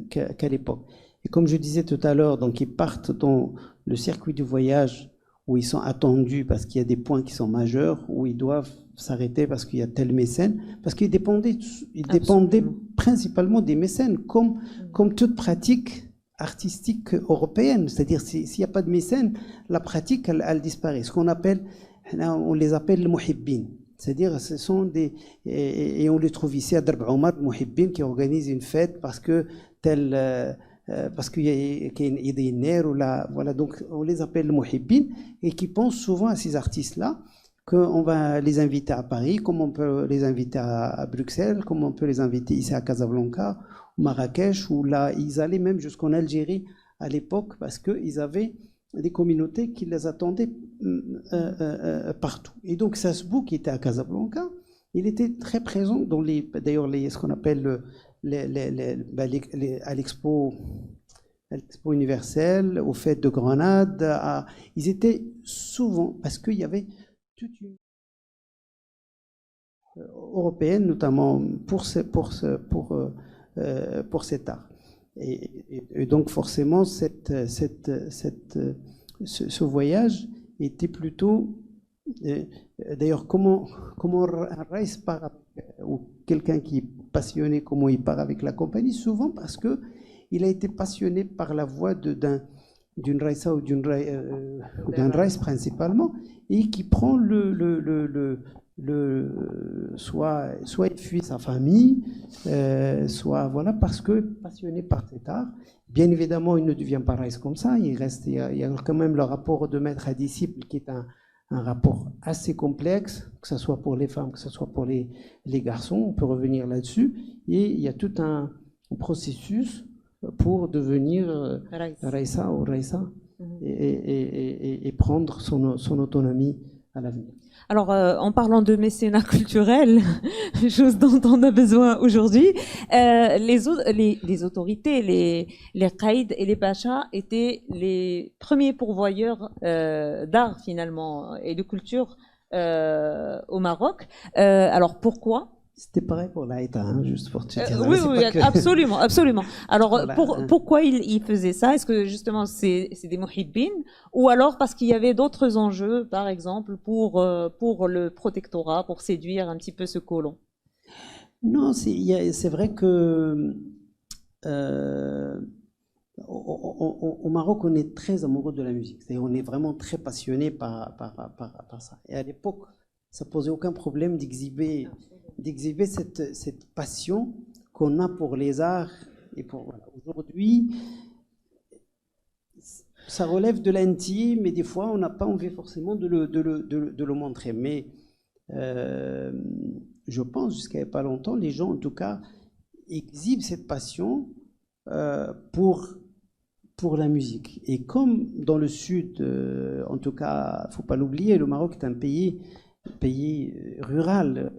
qu'à l'époque. Et comme je disais tout à l'heure, donc ils partent dans le circuit du voyage où ils sont attendus parce qu'il y a des points qui sont majeurs, où ils doivent s'arrêter parce qu'il y a tel mécène, parce qu'ils dépendaient principalement des mécènes, comme toute pratique artistique européenne. C'est-à-dire, s'il n'y a pas de mécène, la pratique, elle disparaît. Ce qu'on appelle, on les appelle les muhibbin. C'est-à-dire, ce sont des... Et on les trouve ici à Darb Omar, muhibbin, qui organisent une fête parce que parce qu'il y a une idée ou là, voilà, donc on les appelle les muhibbin et qui pensent souvent à ces artistes-là qu'on va les inviter à Paris, comme on peut les inviter à Bruxelles, comme on peut les inviter ici à Casablanca, ou Marrakech, ou là, ils allaient même jusqu'en Algérie à l'époque parce qu'ils avaient des communautés qui les attendaient partout. Et donc Sasbou, qui était à Casablanca, il était très présent dans d'ailleurs ce qu'on appelle à l'expo universelle, aux fêtes de Grenade. Ils étaient souvent, parce qu'il y avait toute une européenne, notamment pour cet art. Et donc forcément, ce voyage était plutôt... D'ailleurs, comment un Raïs part, ou quelqu'un qui est passionné, comment il part avec la compagnie, souvent parce qu'il a été passionné par la voix d'une Raïsa ou d'un Raïs principalement, et qui prend soit il fuit sa famille, soit voilà, parce que passionné par cet art. Bien évidemment, il ne devient pas Raïs comme ça, il y a quand même le rapport de maître à disciple qui est un rapport assez complexe, que ce soit pour les femmes, que ce soit pour les garçons, on peut revenir là-dessus, et il y a tout un processus pour devenir Raïsa ou Raïsa et prendre son autonomie à l'avenir. Alors, en parlant de mécénat culturel, chose dont on a besoin aujourd'hui, les autorités, les qaïds et les pachas étaient les premiers pourvoyeurs d'art finalement et de culture au Maroc. Alors pourquoi ? C'était pareil pour l'Aïta, hein, juste pour te dire. Oui, absolument, absolument. Alors, voilà, pourquoi il faisait ça? Est-ce que justement c'est des muhibbin, ou alors parce qu'il y avait d'autres enjeux, par exemple pour le protectorat, pour séduire un petit peu ce colon? Non, c'est vrai que au Maroc, on est très amoureux de la musique. C'est-à-dire, on est vraiment très passionné par ça. Et à l'époque, ça posait aucun problème d'exhiber cette passion qu'on a pour les arts. Et voilà. Aujourd'hui, ça relève de l'intime, mais des fois, on n'a pas envie forcément de le montrer. Mais je pense, jusqu'à il n'y a pas longtemps, les gens, en tout cas, exhibent cette passion pour la musique. Et comme dans le sud, en tout cas, il ne faut pas l'oublier, le Maroc est un pays rural,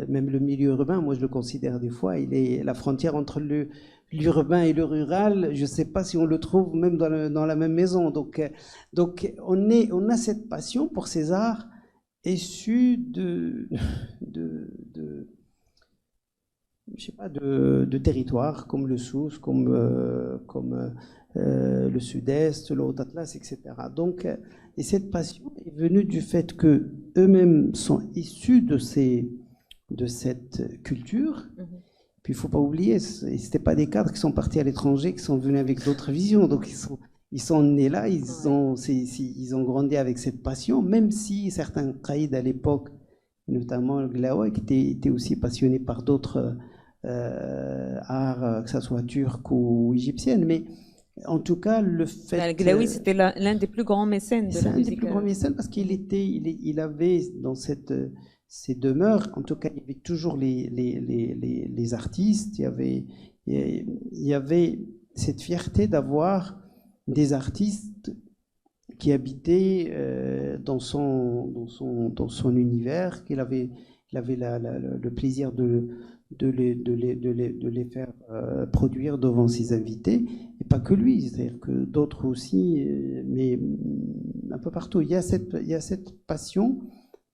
même le milieu urbain, moi je le considère des fois, il est la frontière entre l'urbain et le rural, je ne sais pas si on le trouve même dans la même maison. Donc on a cette passion pour ces arts issus de territoires comme le Souss, comme le Sud-Est, le Haut-Atlas, etc. Donc, et cette passion est venue du fait que eux-mêmes sont issus de cette culture. Puis il ne faut pas oublier, ce n'étaient pas des cadres qui sont partis à l'étranger, qui sont venus avec d'autres visions. Donc ils sont nés là, ils ont grandi avec cette passion, même si certains qaïds à l'époque, notamment le Glaoua, qui était aussi passionné par d'autres arts, que ce soit turc ou égyptienne, mais en tout cas, le fait... Al-Glaoui, c'était l'un des plus grands mécènes de la musique. C'est un des plus grands mécènes parce qu'il avait dans ces demeures, en tout cas, il y avait toujours les artistes, il y avait cette fierté d'avoir des artistes qui habitaient dans son univers, qu'il avait le plaisir de les faire produire devant ses invités, et pas que lui, c'est-à-dire que d'autres aussi, mais un peu partout. Il y a cette passion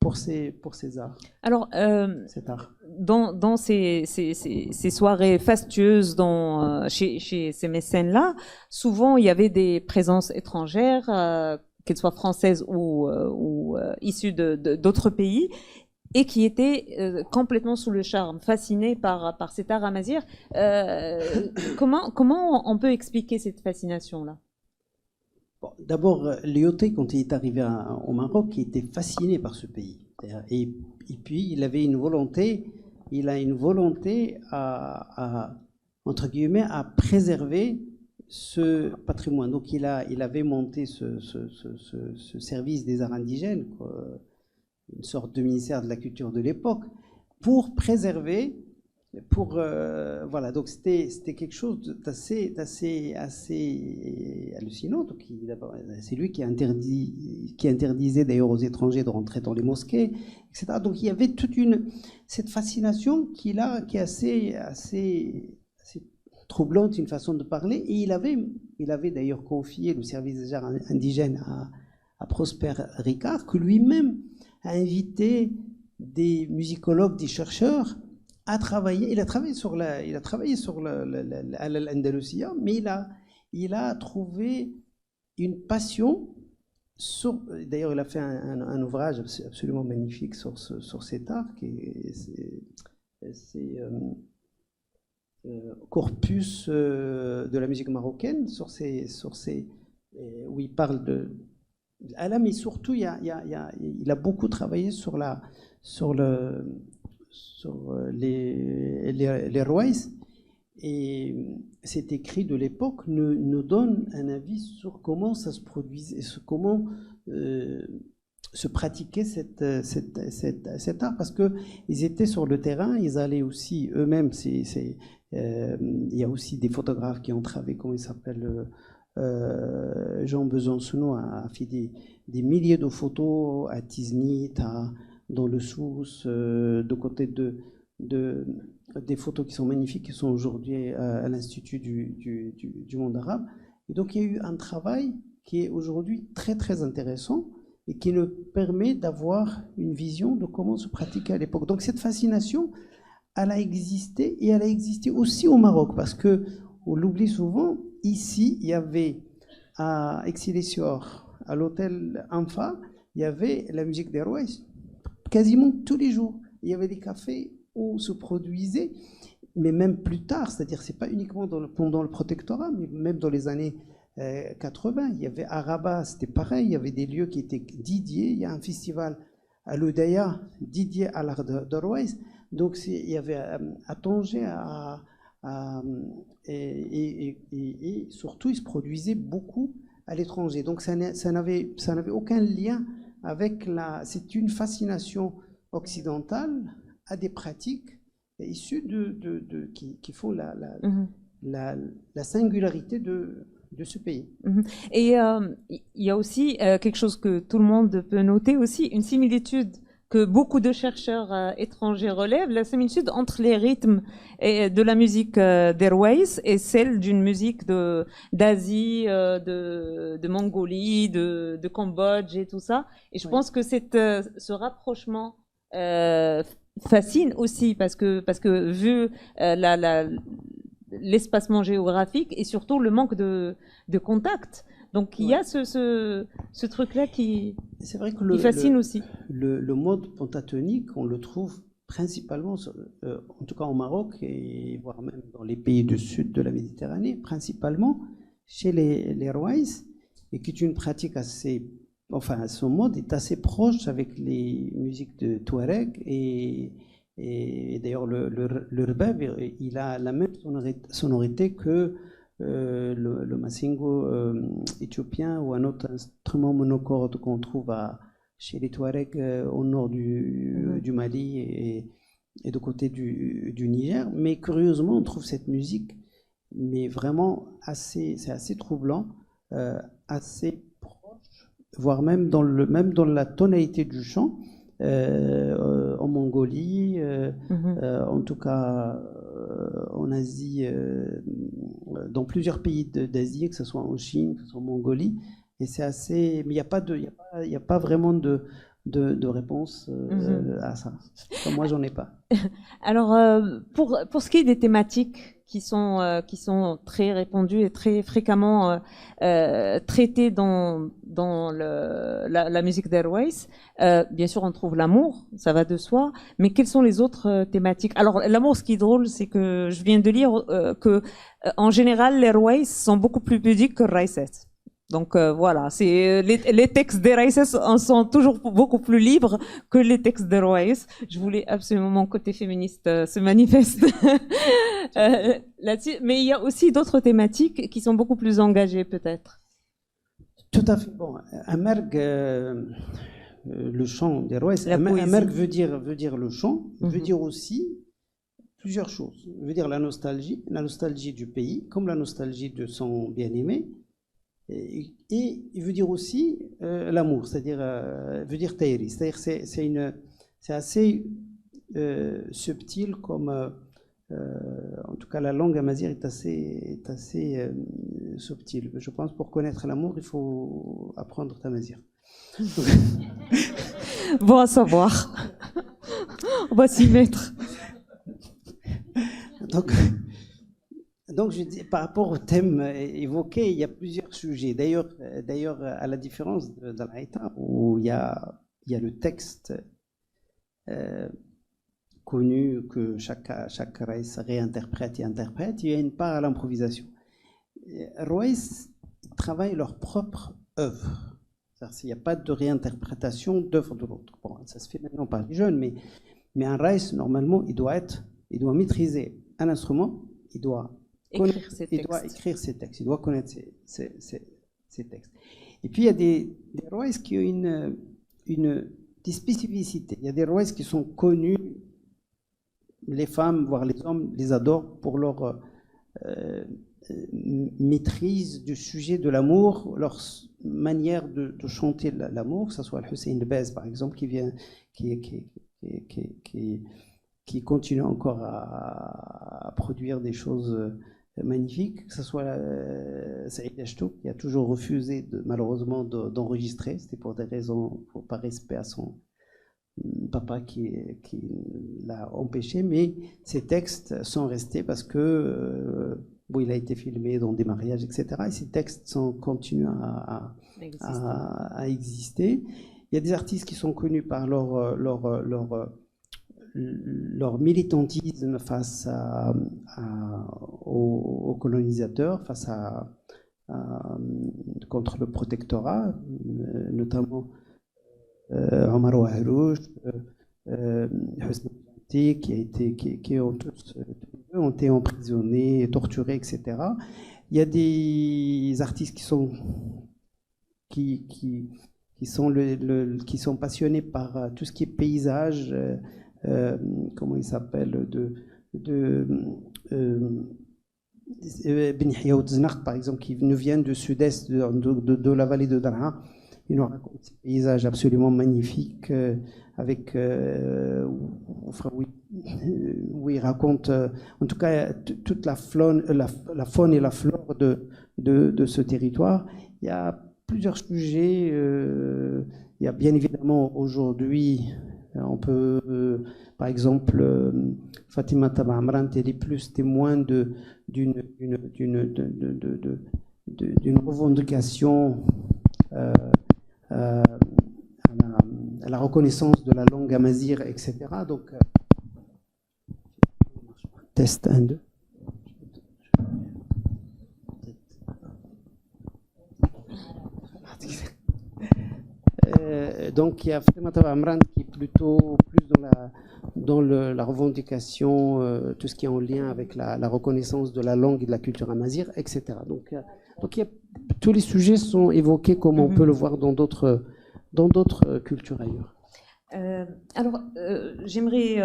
pour ces arts. Alors, cet art. dans ces soirées fastueuses chez ces mécènes-là, souvent il y avait des présences étrangères, qu'elles soient françaises ou issues d'autres pays, et qui étaient complètement sous le charme, fascinés par cet art amazigh. Comment on peut expliquer cette fascination-là? Bon, d'abord, Lyautey, quand il est arrivé au Maroc, il était fasciné par ce pays. Et puis, il avait une volonté, entre guillemets, à préserver ce patrimoine. Donc, il avait monté ce service des arts indigènes, une sorte de ministère de la culture de l'époque, pour préserver, voilà. Donc, c'était quelque chose d'assez hallucinant. Donc, c'est lui qui interdisait d'ailleurs aux étrangers de rentrer dans les mosquées, etc. Donc, il y avait cette fascination qui est assez troublante, une façon de parler. Et il avait d'ailleurs confié le service des arts indigènes à Prosper Ricard, que lui-même a invité des musicologues, des chercheurs à travailler. Il a travaillé sur l'Andalousia, mais il a trouvé une passion. D'ailleurs, il a fait un ouvrage absolument magnifique sur cet art, c'est corpus de la musique marocaine, où il parle de Allah, mais surtout il a beaucoup travaillé sur les Rouaïs, et cet écrit de l'époque nous donne un avis sur comment ça se produisait, comment se pratiquait cet art, parce qu'ils étaient sur le terrain, ils allaient aussi eux-mêmes, il y a aussi des photographes qui ont travaillé, comment il s'appelle, Jean Besancenot a fait des milliers de photos à Tiznit, dans le Souss, de côté des photos qui sont magnifiques, qui sont aujourd'hui à l'Institut du monde arabe. Et donc il y a eu un travail qui est aujourd'hui très très intéressant et qui nous permet d'avoir une vision de comment se pratiquait à l'époque. Donc cette fascination, elle a existé, et elle a existé aussi au Maroc, parce que on l'oublie souvent. Ici, il y avait à Excelsior, à l'hôtel Anfa, il y avait la musique des Rouaïs quasiment tous les jours. Il y avait des cafés où se produisait, mais même plus tard, c'est-à-dire c'est pas uniquement pendant le protectorat, mais même dans les années 80, il y avait à Rabat, c'était pareil, il y avait des lieux qui étaient dédiés. Il y a un festival à l'Oudaya dédié à l'art de Rouaïs. Donc il y avait à Tanger, et surtout, il se produisait beaucoup à l'étranger. Donc, ça n'avait aucun lien avec c'est une fascination occidentale à des pratiques issues qui font la singularité de ce pays. Et il y a aussi quelque chose que tout le monde peut noter aussi, une similitude que beaucoup de chercheurs étrangers relèvent, la similitude entre les rythmes de la musique des Rouaïs et celle d'une musique d'Asie, de Mongolie, de Cambodge et tout ça. Et je pense que ce rapprochement fascine aussi, parce que vu l'espacement géographique et surtout le manque de contact. Donc il y a ce truc-là qui fascine aussi. Le mode pentatonique, on le trouve principalement, en tout cas au Maroc, et voire même dans les pays du sud de la Méditerranée, principalement chez les Rouaïs, et qui est une pratique son mode est assez proche avec les musiques de Touareg, et d'ailleurs le rbab, il a la même sonorité que le massingo éthiopien, ou un autre instrument monocorde qu'on trouve chez les Touaregs au nord du Mali et de côté du Niger. Mais curieusement, on trouve cette musique, mais vraiment c'est assez troublant, assez proche, voire même dans la tonalité du chant. En Mongolie, en tout cas en Asie, dans plusieurs pays d'Asie, que ce soit en Chine, que ce soit en Mongolie, et c'est assez. Mais il n'y a pas vraiment de réponse à ça. Enfin, moi, j'en ai pas. Alors, pour ce qui est des thématiques qui sont très répandues et très fréquemment traitées dans la musique d'Airways, bien sûr, on trouve l'amour, ça va de soi, mais quelles sont les autres thématiques? Alors, l'amour, ce qui est drôle, c'est que je viens de lire que, en général, les Airways sont beaucoup plus pudiques que Raiset. Donc voilà, c'est les textes des Raïs en sont toujours beaucoup plus libres que les textes des Raïs. Je voulais absolument mon côté féministe se manifeste là-dessus, mais il y a aussi d'autres thématiques qui sont beaucoup plus engagées peut-être. Tout à fait. Bon, Amerg, le chant des Raïs, Amerg veut dire le chant, veut dire aussi plusieurs choses. Veut dire la nostalgie du pays, comme la nostalgie de son bien-aimé. Et il veut dire aussi l'amour, c'est-à-dire veut dire taïri, c'est-à-dire c'est assez subtil comme en tout cas la langue amazigh est assez subtile. Je pense pour connaître l'amour il faut apprendre tamazigh. Bon à savoir. On va s'y mettre. Donc, je dis, par rapport au thème évoqué, il y a plusieurs sujets. D'ailleurs, à la différence de l'Aïta, où il y a le texte connu que chaque raïs réinterprète et interprète, il y a une part à l'improvisation. Raïs travaillent leur propre œuvre. C'est-à-dire qu'il n'y a pas de réinterprétation d'œuvre de l'autre. Bon, ça se fait maintenant par les jeunes, mais un raïs, normalement, il doit maîtriser un instrument, il doit écrire ses textes, il doit connaître ses textes. Et puis il y a des raïs qui ont des spécificités. Il y a des raïs qui sont connus, les femmes, voire les hommes, les adorent pour leur maîtrise du sujet de l'amour, leur manière de chanter l'amour, que ce soit Hussein Lebez par exemple, qui continue encore à produire des choses magnifiques, que ce soit Saïd Achtou, qui a toujours refusé malheureusement d'enregistrer, c'était pour des raisons, par respect à son papa qui l'a empêché, mais ces textes sont restés parce que bon, il a été filmé dans des mariages, etc. Et ces textes continuent à exister. Il y a des artistes qui sont connus par leur militantisme face aux colonisateurs, contre le protectorat, notamment Omar Ouahrouch, Hosni Mouti, qui ont été emprisonnés, torturés, etc. Il y a des artistes qui sont passionnés par tout ce qui est paysage. Comment il s'appelle Ben Hiyaout Znaq, par exemple, qui nous vient du sud-est de la vallée de Darha. Il nous raconte ces paysages absolument magnifiques avec où il raconte en tout cas toute la faune et la flore de ce territoire. Il y a plusieurs sujets. Il y a bien évidemment aujourd'hui, on peut, par exemple, Fatima Taba Amran, elle est plus témoin d'une revendication à la reconnaissance de la langue amazigh, etc. Donc, test 1, 2. Donc il y a Fatima Taba Amran qui est plutôt plus dans la revendication, tout ce qui est en lien avec la reconnaissance de la langue et de la culture amazigh, etc. Donc il y a, tous les sujets sont évoqués comme on peut le voir dans d'autres cultures ailleurs. Alors, j'aimerais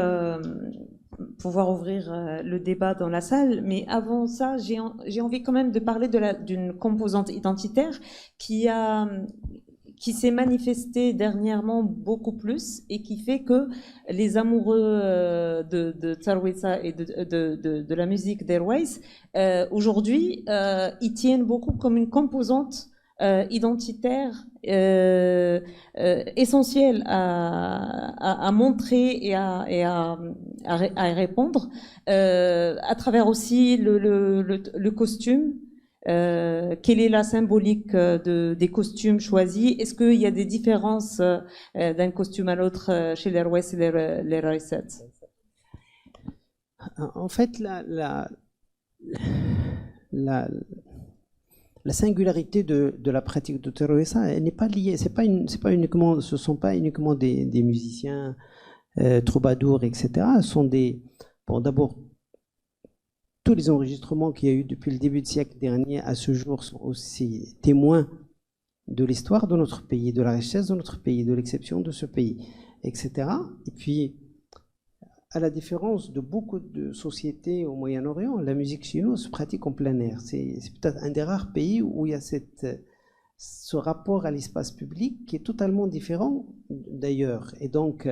pouvoir ouvrir le débat dans la salle, mais avant ça, j'ai envie quand même de parler d'une composante identitaire qui s'est manifestée dernièrement beaucoup plus et qui fait que les amoureux de Tarwisa et de la musique d'Airways, aujourd'hui, ils tiennent beaucoup comme une composante identitaire essentiel à montrer et à répondre, à travers aussi le costume. Quelle est la symbolique des costumes choisis? Est-ce qu'il y a des différences d'un costume à l'autre chez les Rouès et les Raïsat? En fait, la singularité de la pratique de Teruesa, elle n'est pas liée. Ce sont pas uniquement des musiciens troubadours, etc. Ce sont d'abord, tous les enregistrements qu'il y a eu depuis le début du siècle dernier à ce jour sont aussi témoins de l'histoire de notre pays, de la richesse de notre pays, de l'exception de ce pays, etc. Et puis, à la différence de beaucoup de sociétés au Moyen-Orient, la musique chez nous se pratique en plein air. C'est peut-être un des rares pays où il y a ce rapport à l'espace public qui est totalement différent d'ailleurs. Et donc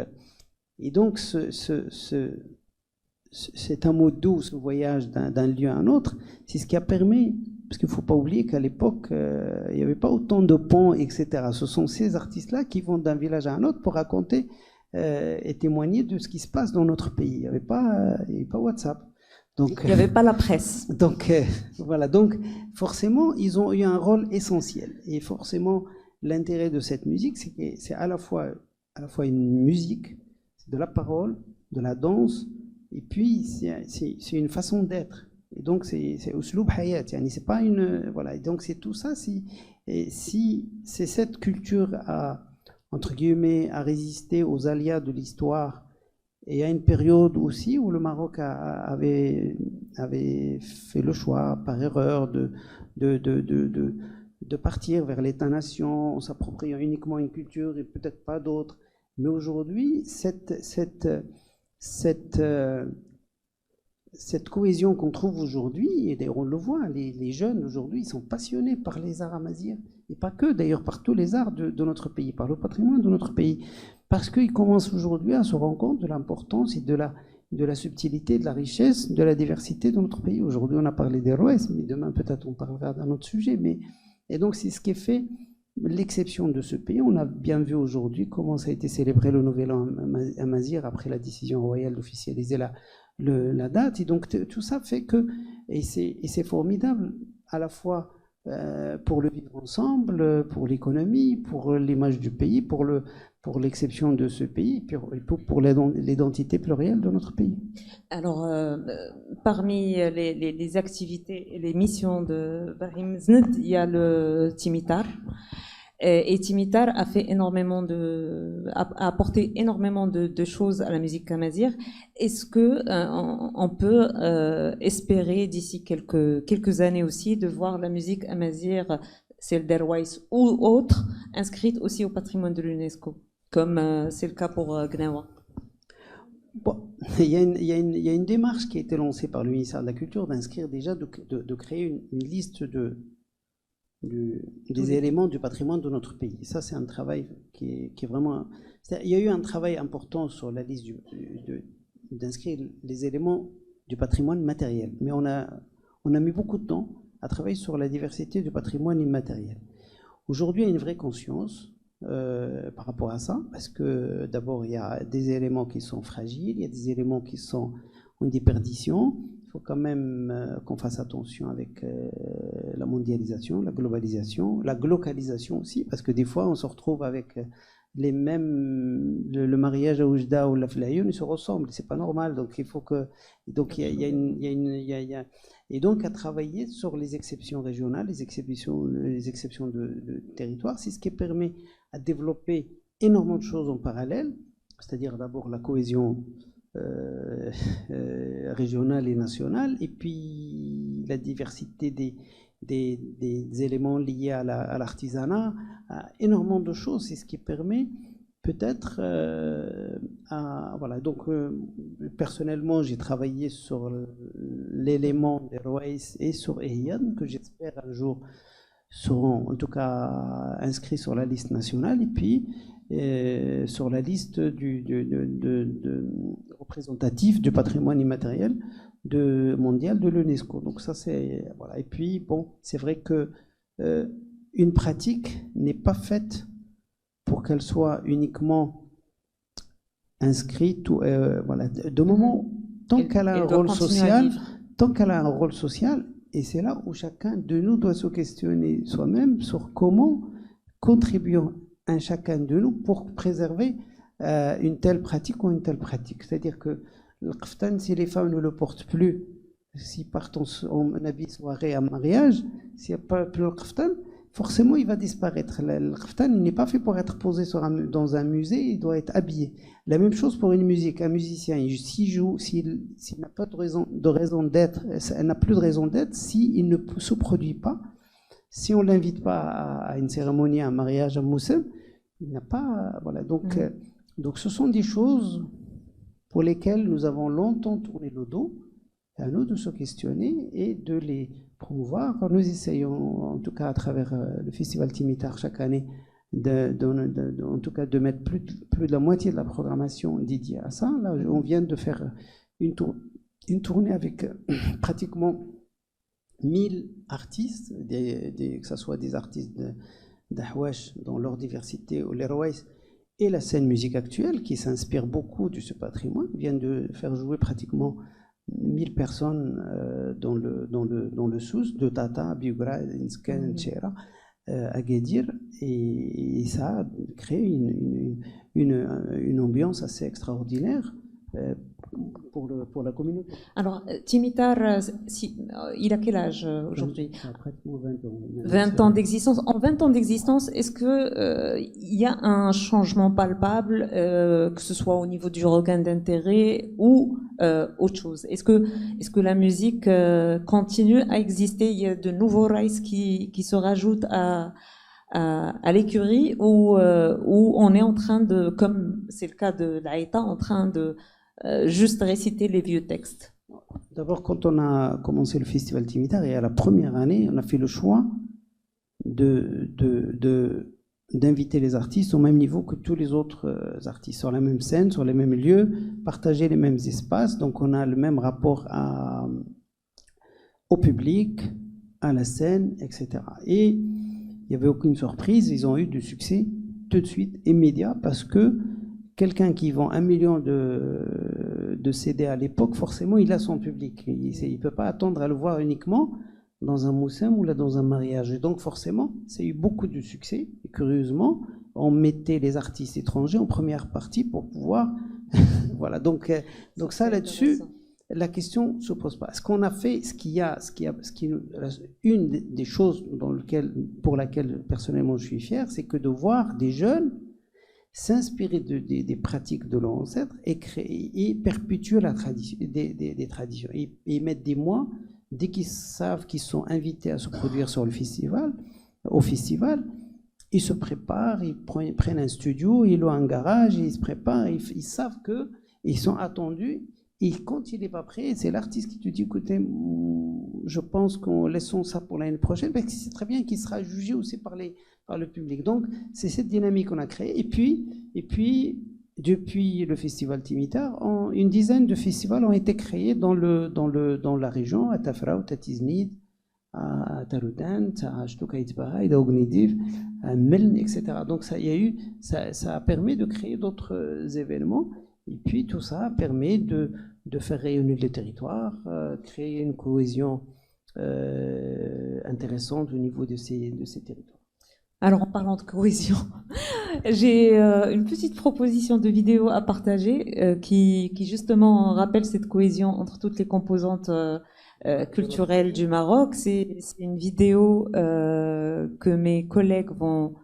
c'est un mot doux, ce voyage d'un lieu à un autre, c'est ce qui a permis, parce qu'il ne faut pas oublier qu'à l'époque, il n'y avait pas autant de ponts, etc. Ce sont ces artistes-là qui vont d'un village à un autre pour raconter et témoigner de ce qui se passe dans notre pays. Il n'y avait pas WhatsApp. Donc, il n'y avait pas la presse. Donc, voilà. Donc, forcément, ils ont eu un rôle essentiel. Et forcément, l'intérêt de cette musique, c'est que c'est à la fois une musique, c'est de la parole, de la danse, et puis c'est une façon d'être. Et donc, c'est usloub hayat. C'est pas une. Voilà. Et donc, c'est tout ça. Si c'est cette culture entre guillemets, à résister aux aléas de l'histoire. Et à une période aussi où le Maroc avait fait le choix, par erreur, de partir vers l'État-nation, en s'appropriant uniquement une culture et peut-être pas d'autres. Mais aujourd'hui, cette cohésion qu'on trouve aujourd'hui, et d'ailleurs on le voit, les jeunes aujourd'hui, ils sont passionnés par les arts amazirs. Et pas que, d'ailleurs, par tous les arts de notre pays, par le patrimoine de notre pays. Parce qu'ils commencent aujourd'hui à se rendre compte de l'importance et de la subtilité, de la richesse, de la diversité de notre pays. Aujourd'hui, on a parlé des Rouès, mais demain, peut-être, on parlera d'un autre sujet. Et donc, c'est ce qui fait l'exception de ce pays. On a bien vu aujourd'hui comment ça a été célébré le Nouvel An amazir après la décision royale d'officialiser la date. Et donc, tout ça fait que, et c'est formidable, à la fois pour le vivre ensemble, pour l'économie, pour l'image du pays, pour l'exception de ce pays, et pour l'identité plurielle de notre pays. Alors, parmi les activités et les missions de Brahim Znud, il y a le Timitar. Et Timitar a apporté énormément de choses à la musique amazigh. Est-ce que on peut espérer d'ici quelques années aussi de voir la musique amazigh, celle d'Airways ou autre, inscrite aussi au patrimoine de l'UNESCO, comme c'est le cas pour Gnawa? Bon, il y a une démarche qui a été lancée par le ministère de la Culture d'inscrire déjà, de créer une liste des éléments du patrimoine de notre pays. Et ça, c'est un travail qui est vraiment... Il y a eu un travail important sur la liste d'inscrire les éléments du patrimoine matériel. Mais on a mis beaucoup de temps à travailler sur la diversité du patrimoine immatériel. Aujourd'hui, il y a une vraie conscience par rapport à ça, parce que d'abord, il y a des éléments qui sont fragiles, il y a des éléments qui sont en déperdition. Il faut quand même qu'on fasse attention avec la mondialisation, la globalisation, la glocalisation aussi, parce que des fois on se retrouve avec les mêmes, le mariage à Oujda ou la Flayoun, ils se ressemblent, c'est pas normal, donc il faut que, donc il y a et donc à travailler sur les exceptions régionales, les exceptions de territoire, c'est ce qui permet à développer énormément de choses en parallèle, c'est-à-dire d'abord la cohésion régionale et nationale, et puis la diversité des éléments liés à l'artisanat, énormément de choses. C'est ce qui permet peut-être voilà. Donc personnellement, j'ai travaillé sur l'élément des Rouès et sur Ehiyan, que j'espère un jour seront en tout cas inscrits sur la liste nationale, et puis sur la liste représentative du patrimoine immatériel mondial de l'UNESCO. Donc ça, c'est voilà. Et puis bon, c'est vrai que une pratique n'est pas faite pour qu'elle soit uniquement inscrite ou voilà. De moment, tant qu'elle a un rôle social, et c'est là où chacun de nous doit se questionner soi-même sur comment contribuer un chacun de nous pour préserver une telle pratique ou une telle pratique. C'est-à-dire que le kaftan, si les femmes ne le portent plus, s'ils partent en habit soirée à mariage, s'il n'y a pas plus le kaftan, forcément il va disparaître. Le kaftan, il n'est pas fait pour être posé dans un musée, il doit être habillé. La même chose pour une musique. Un musicien, s'il joue, s'il n'a pas de raison d'être, elle n'a plus de raison d'être s'il ne se produit pas. Si on ne l'invite pas à une cérémonie, à un mariage, à un moussem, il n'a pas... Voilà. Donc ce sont des choses pour lesquelles nous avons longtemps tourné le dos. C'est à nous de se questionner et de les promouvoir. Nous essayons, en tout cas à travers le festival Timitar chaque année, en tout cas de mettre plus de la moitié de la programmation dédiée à ça. Là, on vient de faire une tournée avec pratiquement 1000 artistes, que ce soit des artistes d'Ahwash dans leur diversité, ou les Rouaïs, et la scène musique actuelle qui s'inspire beaucoup de ce patrimoine, vient de faire jouer pratiquement 1000 personnes dans le Souss, de Tata, Biougra, Insken, Tchera, Agadir, et ça a créé une ambiance assez extraordinaire pour la communauté. Alors, Timitar, il a quel âge aujourd'hui? Pratiquement 20 ans. 20 ans d'existence. En 20 ans d'existence, est-ce qu'il y a un changement palpable, que ce soit au niveau du regain d'intérêt ou autre chose? Est-ce que la musique continue à exister? Il y a de nouveaux rails qui se rajoutent à l'écurie, ou on est en train de, comme c'est le cas de l'Aïta, en train de juste réciter les vieux textes? D'abord, quand on a commencé le festival Timitar, et à la première année, on a fait le choix d'inviter les artistes au même niveau que tous les autres artistes, sur la même scène, sur les mêmes lieux, partager les mêmes espaces. Donc on a le même rapport au public, à la scène, etc. Et il n'y avait aucune surprise, ils ont eu du succès tout de suite, immédiat, parce que quelqu'un qui vend 1 million de CD à l'époque, forcément, il a son public. Il ne peut pas attendre à le voir uniquement dans un moussem ou là dans un mariage. Et donc, forcément, ça a eu beaucoup de succès. Et curieusement, on mettait les artistes étrangers en première partie pour pouvoir... voilà. Donc ça, là-dessus, la question ne se pose pas. Ce qu'on a fait, une des choses pour laquelle, personnellement, je suis fier, c'est que de voir des jeunes s'inspirer des pratiques de leurs ancêtres et créer et perpétuer la tradition, des traditions, et mettre des mois, dès qu'ils savent qu'ils sont invités à se produire au festival, ils se préparent, ils prennent un studio, ils ont un garage, ils se préparent, ils savent qu'ils sont attendus, et quand il n'est pas prêt, c'est l'artiste qui te dit, écoutez, je pense qu'on laissons ça pour l'année prochaine, parce que c'est très bien qu'il sera jugé aussi par le public. Donc, c'est cette dynamique qu'on a créée. Et puis, depuis le festival Timitar, une dizaine de festivals ont été créés dans la région, à Tafraout, à Tiznit, à Taroudan, à Shtoukaïtbara, à Ognidif, à Meln, etc. Donc, ça a permis de créer d'autres événements. Et puis, tout ça permet de faire rayonner les territoires, créer une cohésion intéressante au niveau de ces territoires. Alors, en parlant de cohésion, j'ai une petite proposition de vidéo à partager qui justement rappelle cette cohésion entre toutes les composantes culturelles du Maroc. C'est une vidéo que mes collègues vont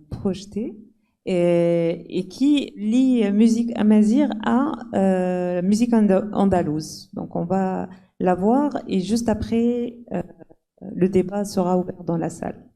projeter et qui lie musique amazigh à musique andalouse. Donc, on va la voir et juste après, le débat sera ouvert dans la salle.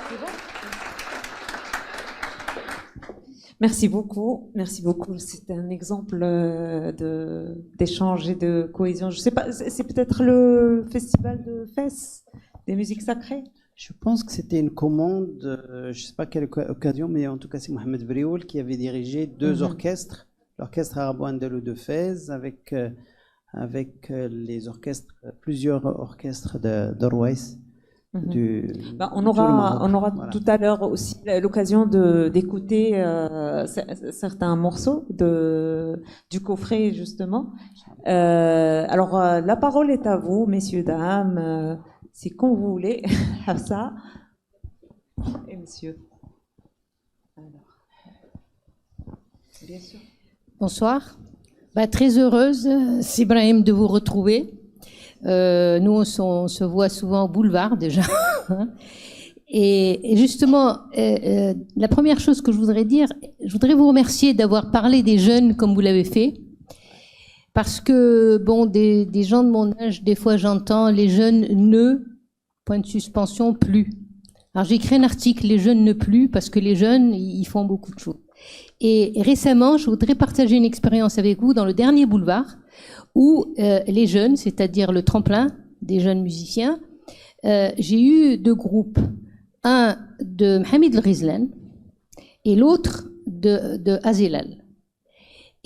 C'est bon. Merci beaucoup, merci beaucoup. C'est un exemple d'échange et de cohésion. Je sais pas, c'est peut-être le festival de Fès, des musiques sacrées. Je pense que c'était une commande, je ne sais pas quelle occasion, mais en tout cas c'est Mohamed Brioul qui avait dirigé deux orchestres, l'orchestre arabo-andalou de Fès avec les orchestres, plusieurs orchestres de Rouaïs. On aura voilà. Tout à l'heure aussi l'occasion d'écouter certains morceaux du coffret justement. Alors la parole est à vous, messieurs, dames. C'est quand vous voulez, Hafsa et monsieur. Alors, bien sûr. Bonsoir. Très heureuse, Ibrahim, de vous retrouver. Nous, on se voit souvent au boulevard déjà. Et justement, la première chose que je voudrais dire, je voudrais vous remercier d'avoir parlé des jeunes comme vous l'avez fait. Parce que, bon, des gens de mon âge, des fois j'entends les jeunes point de suspension, plus. Alors j'ai écrit un article, les jeunes ne plus, parce que les jeunes, ils font beaucoup de choses. Et récemment, je voudrais partager une expérience avec vous dans le dernier boulevard, où les jeunes, c'est-à-dire le tremplin des jeunes musiciens, j'ai eu deux groupes. Un de Mohamed El-Ghizlan et l'autre de Azilal.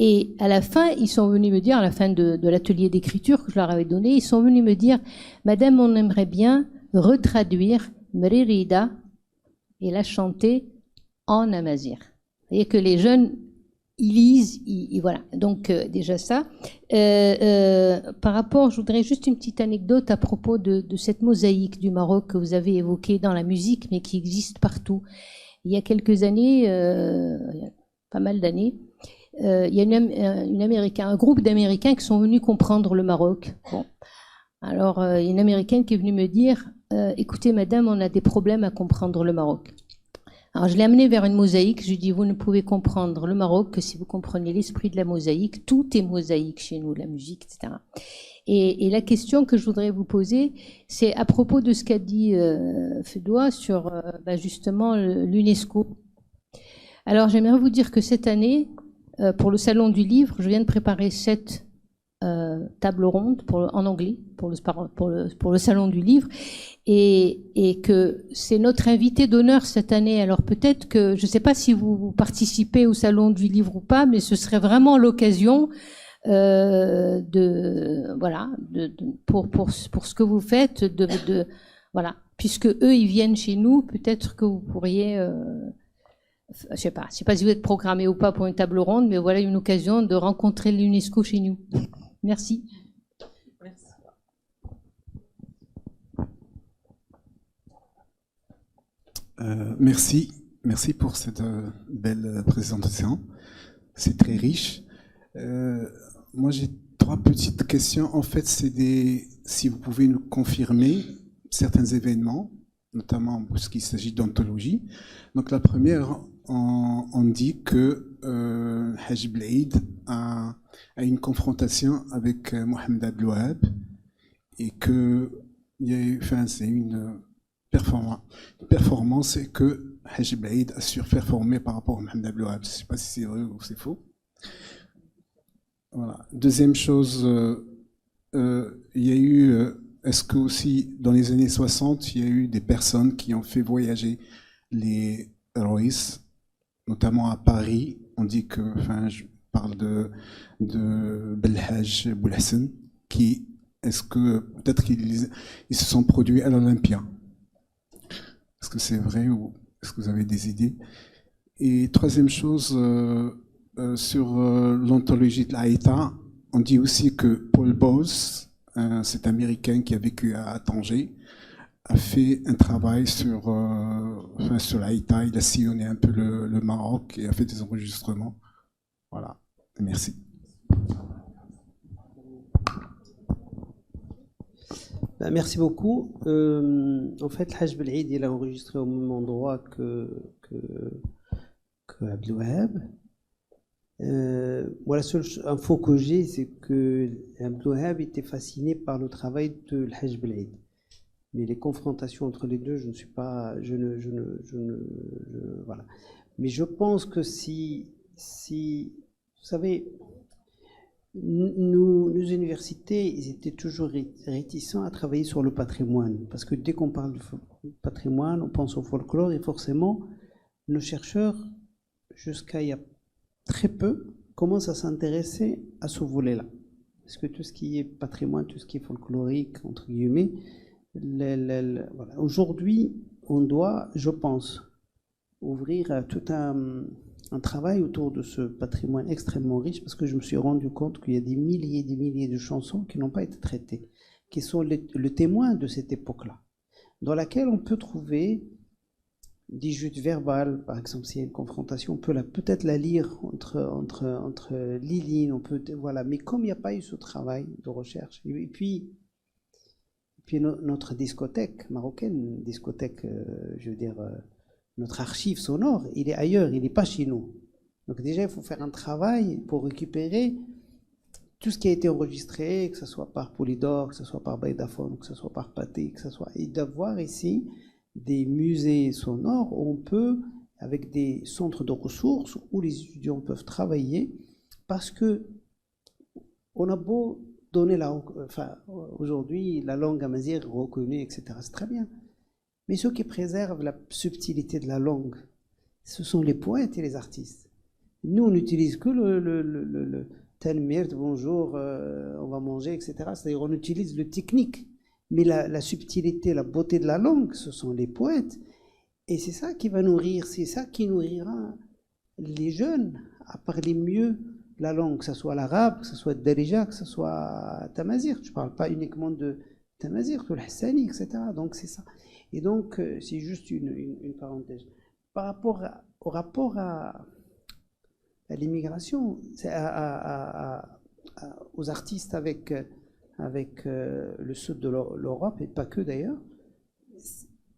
Et à la fin, ils sont venus me dire, à la fin de l'atelier d'écriture que je leur avais donné, ils sont venus me dire, Madame, on aimerait bien retraduire Mririda et la chanter en amazigh. Vous voyez que les jeunes, ils lisent, voilà. Donc déjà ça. Par rapport, je voudrais juste une petite anecdote à propos de cette mosaïque du Maroc que vous avez évoquée dans la musique, mais qui existe partout. Il y a quelques années, il y a pas mal d'années, il y a un groupe d'Américains qui sont venus comprendre le Maroc. Bon. Alors, il y a une Américaine qui est venue me dire, écoutez, madame, on a des problèmes à comprendre le Maroc. Alors, je l'ai amenée vers une mosaïque. Je lui ai dit, vous ne pouvez comprendre le Maroc que si vous comprenez l'esprit de la mosaïque. Tout est mosaïque chez nous, la musique, etc. Et la question que je voudrais vous poser, c'est à propos de ce qu'a dit Fedwa sur justement l'UNESCO. Alors, j'aimerais vous dire que cette année, pour le Salon du Livre, je viens de préparer 7 tables rondes en anglais pour le Salon du Livre et que c'est notre invité d'honneur cette année. Alors peut-être que, je ne sais pas si vous participez au Salon du Livre ou pas, mais ce serait vraiment l'occasion pour ce que vous faites, voilà, puisque eux ils viennent chez nous, peut-être que vous pourriez je sais pas si vous êtes programmé ou pas pour une table ronde, mais voilà une occasion de rencontrer l'UNESCO chez nous. Merci. Merci. Merci pour cette belle présentation. C'est très riche. Moi, j'ai 3 petites questions. En fait, si vous pouvez nous confirmer certains événements, notamment puisqu'il s'agit d'anthologie. Donc, la première, on dit que Haj Blade a une confrontation avec Mohamed Abdel Wahab et que c'est une performance et que Haj Blade a surperformé par rapport à Mohamed Abdel Wahab. Je ne sais pas si c'est vrai ou c'est faux. Voilà. Deuxième chose, il y a eu, est-ce que aussi dans les années 60, il y a eu des personnes qui ont fait voyager les Roïs, notamment à Paris. On dit que, je parle de Belhaj Boulhassan, qui, est-ce que peut-être qu'ils se sont produits à l'Olympia? Est-ce que c'est vrai ou est-ce que vous avez des idées? Et troisième chose, sur l'anthologie de l'Aïta, on dit aussi que Paul Bowles, cet Américain qui a vécu à Tanger, a fait un travail sur l'Aïta. Il a sillonné un peu le Maroc et a fait des enregistrements. Voilà, merci. Merci beaucoup. En fait, Haj Belhaïd, il a enregistré au même endroit que Abdel Wahab. Moi, la seule info que j'ai, c'est que Abdel Wahab était fasciné par le travail de Haj Belhaïd. Mais les confrontations entre les deux, je ne suis pas, voilà. Mais je pense que si, vous savez, nos universités, ils étaient toujours réticents à travailler sur le patrimoine, parce que dès qu'on parle de patrimoine, on pense au folklore, et forcément, nos chercheurs, jusqu'à il y a très peu, commencent à s'intéresser à ce volet-là. Parce que tout ce qui est patrimoine, tout ce qui est folklorique, entre guillemets, voilà. Aujourd'hui, on doit, je pense, ouvrir tout un travail autour de ce patrimoine extrêmement riche, parce que je me suis rendu compte qu'il y a des milliers et des milliers de chansons qui n'ont pas été traitées, qui sont le témoin de cette époque-là, dans laquelle on peut trouver des jutes verbales, par exemple, s'il y a une confrontation, on peut peut-être la lire entre les lignes, on peut, voilà. Mais comme il n'y a pas eu ce travail de recherche, et puis notre discothèque marocaine, je veux dire, notre archive sonore, il est ailleurs, il n'est pas chez nous. Donc déjà, il faut faire un travail pour récupérer tout ce qui a été enregistré, que ce soit par Polydor, que ce soit par Baidaphone, que ce soit par Pathé, que ce soit... Et d'avoir ici des musées sonores où on peut, avec des centres de ressources, où les étudiants peuvent travailler, parce que on a beau donner aujourd'hui la langue amazigh reconnue, etc. C'est très bien. Mais ceux qui préservent la subtilité de la langue, ce sont les poètes et les artistes. Nous, on n'utilise que le talmirt, bonjour, on va manger, etc. C'est-à-dire on utilise le technique. Mais la subtilité, la beauté de la langue, ce sont les poètes. Et c'est ça qui va nourrir, c'est ça qui nourrira les jeunes à parler mieux la langue, que ce soit l'arabe, que ce soit le darija, que ce soit tamazigh. Je ne parle pas uniquement de tamazigh, que le hassani, etc. Donc c'est ça. Et donc, c'est juste une parenthèse. Par rapport au rapport à l'immigration, aux artistes avec le sud de l'Europe, et pas que d'ailleurs,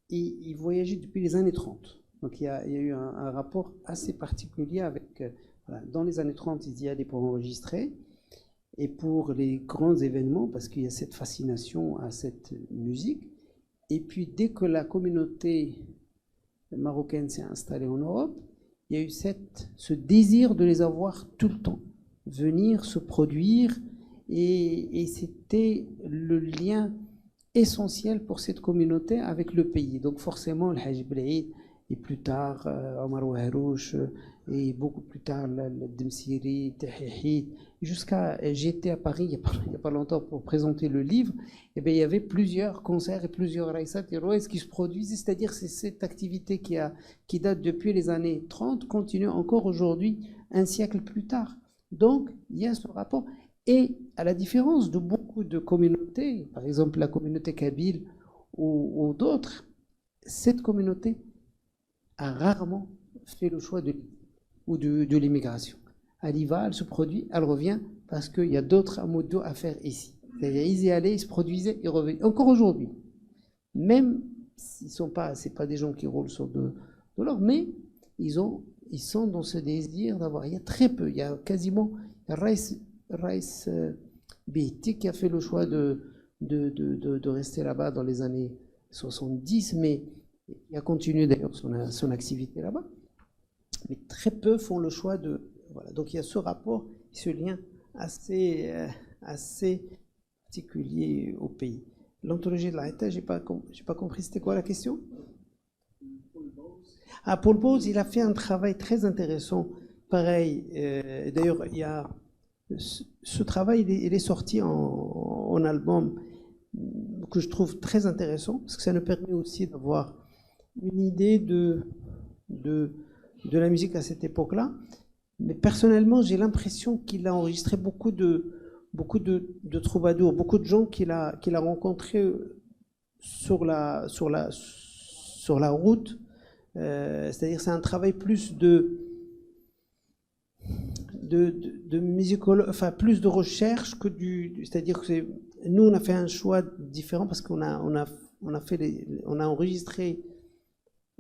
ils voyageaient depuis les années 30. Donc il y a eu un rapport assez particulier avec... voilà, dans les années 30, ils y allaient pour enregistrer, et pour les grands événements, parce qu'il y a cette fascination à cette musique. Et puis dès que la communauté marocaine s'est installée en Europe, il y a eu ce désir de les avoir tout le temps, venir se produire, et c'était le lien essentiel pour cette communauté avec le pays. Donc forcément, le Hajj Blaïd, et plus tard Omar Waharouch, et beaucoup plus tard le Demsiri, Tahihid, jusqu'à j'étais à Paris il n'y a pas longtemps pour présenter le livre, et bien il y avait plusieurs concerts et plusieurs raïsat et roïs qui se produisaient, c'est-à-dire c'est cette activité qui date depuis les années 30, continue encore aujourd'hui, un siècle plus tard. Donc il y a ce rapport. Et à la différence de beaucoup de communautés, par exemple la communauté kabyle ou d'autres, cette communauté a rarement fait le choix de l'immigration. Elle y va, elle se produit, elle revient, parce qu'il y a d'autres amoudou à faire ici. C'est-à-dire ils y allaient, ils se produisaient, ils revenaient. Encore aujourd'hui, même s'ils sont pas, c'est pas des gens qui roulent sur de l'or, mais ils sont dans ce désir d'avoir. Il y a très peu, il y a quasiment Raïs Bihti qui a fait le choix de rester là-bas dans les années 70, mais il a continué d'ailleurs son activité là-bas. Mais très peu font le choix de... Voilà. Donc il y a ce rapport, ce lien assez particulier au pays. L'anthologie de la Haïta, j'ai pas compris, c'était quoi la question? Ah, Paul Bowles, il a fait un travail très intéressant. Pareil, d'ailleurs, il y a... Ce travail, il est sorti en album que je trouve très intéressant, parce que ça nous permet aussi d'avoir une idée de la musique à cette époque-là. Mais personnellement, j'ai l'impression qu'il a enregistré beaucoup de troubadours, beaucoup de gens qu'il a rencontrés sur la route. C'est-à-dire c'est un travail plus de musicologue, enfin plus de recherche que c'est-à-dire que nous on a fait un choix différent parce qu'on a enregistré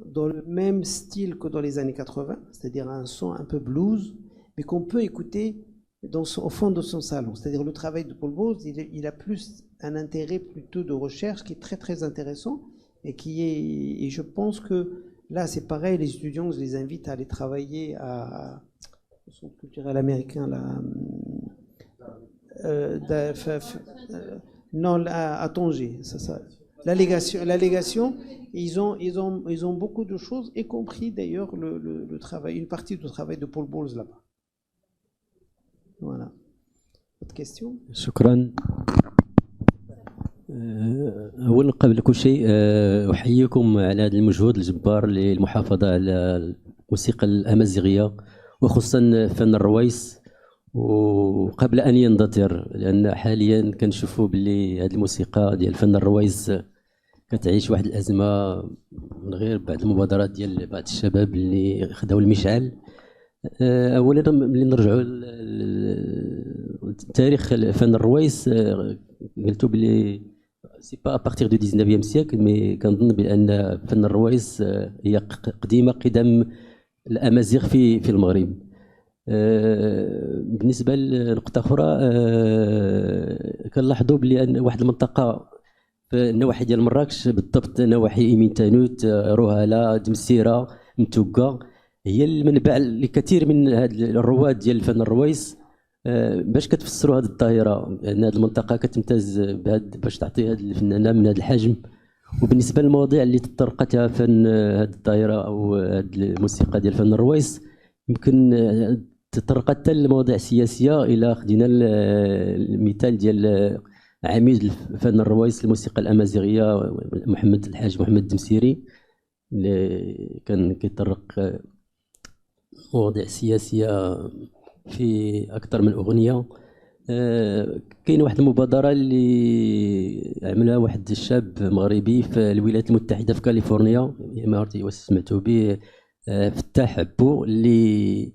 dans le même style que dans les années 80, c'est-à-dire un son un peu blues, mais qu'on peut écouter au fond de son salon. C'est-à-dire le travail de Paul Bowles, il a plus un intérêt plutôt de recherche qui est très très intéressant et je pense que là c'est pareil, les étudiants, je les invite à aller travailler au Centre culturel américain là, non, à Tanger, ça. La légation, ils ont beaucoup de choses, y compris d'ailleurs le travail, une partie du travail de Paul Bowles là-bas. Voilà. Autre question? شكرا. أولا قبل كل شيء أحييكم على هذا المجهود الجبار للمحافظة على الموسيقى الأمازيغية وخصوصا فن الرويس وقبل أن يندثر، لأن حاليا كنشوفوا باللي هذه الموسيقى ديال فن الرويس كتعيش واحد الأزمة من غير بعض المبادرات ديال بعض الشباب اللي خداو المشعل. اولا ملي نرجعوا لتاريخ فن الرويس قلتوا بلي سي با ابارتيغ دو 19 سيكل، مي كنظن بان فن الرويس هي قديمه قدم الامازيغ في المغرب. بالنسبه لنقطه اخرى كنلاحظوا بلي ان واحد المنطقه في النواحي ديال مراكش، بالضبط نواحي ايمين تانوت، روهاله، دمسيره، متوقه، هي المنبع لكثير من هاد الرواد ديال الفن الرويس. باش كتفسروا هذه الظاهره ان هذه المنطقه كتمتاز باش تعطي هذه الفنانه من هذا الحجم؟ وبالنسبه للمواضيع اللي تطرقتها فن هذه الظاهره او هذه الموسيقى ديال فن الرويس، يمكن تطرقت حتى للمواضيع السياسيه. الى خدينا المثال ديال عميد فن الرويس الموسيقى الامازيغيه الحاج محمد الدمسيري اللي كان كيطرق مواضيع سياسيه في اكثر من اغنيه. كاين واحد المبادره اللي عملها واحد الشاب مغربي في الولايات المتحده في كاليفورنيا، ما عرفتي واش سمعتوا به، فتاح عبو، اللي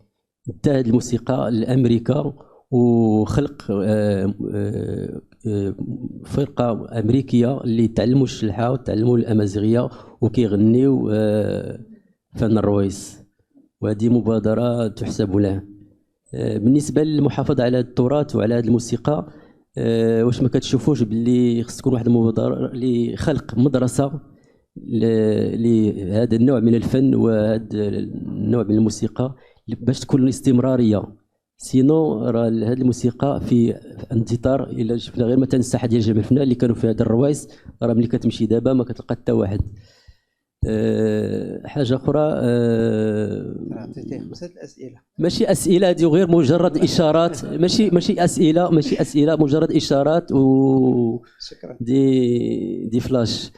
دا هذه الموسيقى لامريكا وخلق فرقه امريكيه اللي تعلموا الشلحه وتعلموا الامازيغيه وكيغنيو فن الرويس، وهذه مبادره تحسب له. بالنسبه للمحافظه على التراث وعلى هذه الموسيقى، واش ما كتشوفوش باللي خص تكون واحد المبادره لخلق مدرسه لهذا النوع من الفن وهذا النوع من الموسيقى باش تكون استمراريه؟ سينو راه هذه الموسيقى في انتظار. الا شفنا غير مثلا الساحه ديال جبل الفنان اللي كانوا في هذا الروايس، راه ملي كتمشي دابا ما كتلقى حتى واحد. حاجه اخرى، عطيتيه 5 اسئله، ماشي اسئله هذه، غير مجرد اشارات، ماشي اسئله، مجرد اشارات و شكرا. دي فلاش.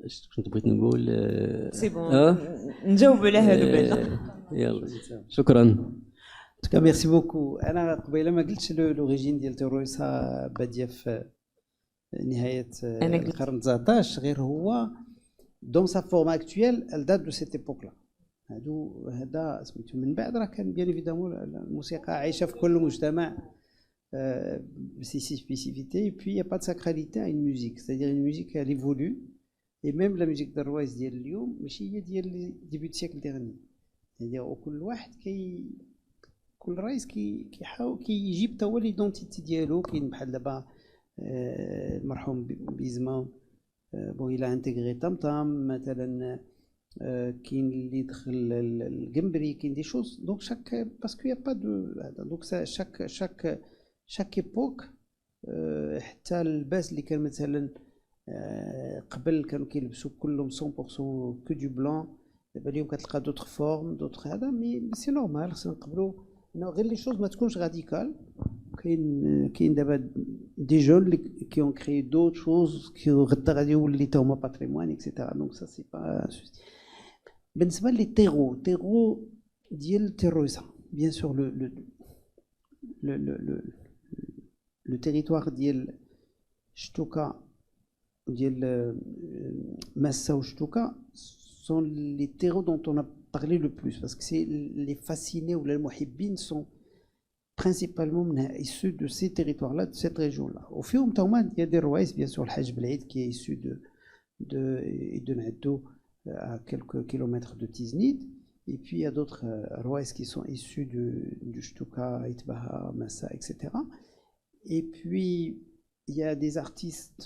اش كنت بغيت نقول؟ سي بون نجاوب على هادو. يلا شكرا. ميرسي بوكو. انا قبيله ما قلتش لوريجين ديال الرويس باديه في نهايه القرن 19، غير هو دون سا فورم اكطويل الدات دو سيت ايبوك لا. هذا سميتو من بعد راه كان بيان ايفيدامون الموسيقى عايشه في كل مجتمع بسي سبيسيفيتي، puis il y a pas de sacralité à une musique, c'est-à-dire une musique elle évolue, et même la musique d'Arwaïs ديال اليوم ماشي هي ديال ديبي السيكل ديرني، c'est-à-dire كل واحد كل رئيس كيحاول كيجيب حتى هو ليدونتيتي ديالو. كاين بحال دابا المرحوم بيزما بون الى انتيغري طمطم مثلا، كاين اللي دخل القمبري، كاين دي شوز دونك شاك باسكو يا با دو دونك شاك ايبوك. حتى اللباس اللي كان مثلا قبل كانوا كيلبسوا كلهم 100% كو دو بلان، دابا اليوم كتلقى دوطخ فورم دوطخ هذا، مي سي نورمال خصنا نقبلوا غير لي شوز ما تكونش راديكال. كاين دابا دي جون كي اون كريي دوت شوز كي غدا غادي يولي تا هما باتريمون اكسيتيرا، دونك سا سي با. بالنسبه لي تيغو ديال التيرويزا، بيان سور لو تيريتوار ديال شتوكا ديال ماسا وشتوكا sont les terreaux dont on a parlé le plus, parce que c'est les fascinés ou les muhibbin sont principalement issus de ces territoires-là, de cette région-là. Au fur et à mesure, il y a des rouaïs, bien sûr, le Hajj Blaïd qui est issu de Naddo à quelques kilomètres de Tiznit, Et puis il y a d'autres rouaïs qui sont issus du Shtuka, Itbaha, Massa, etc. Et puis il y a des artistes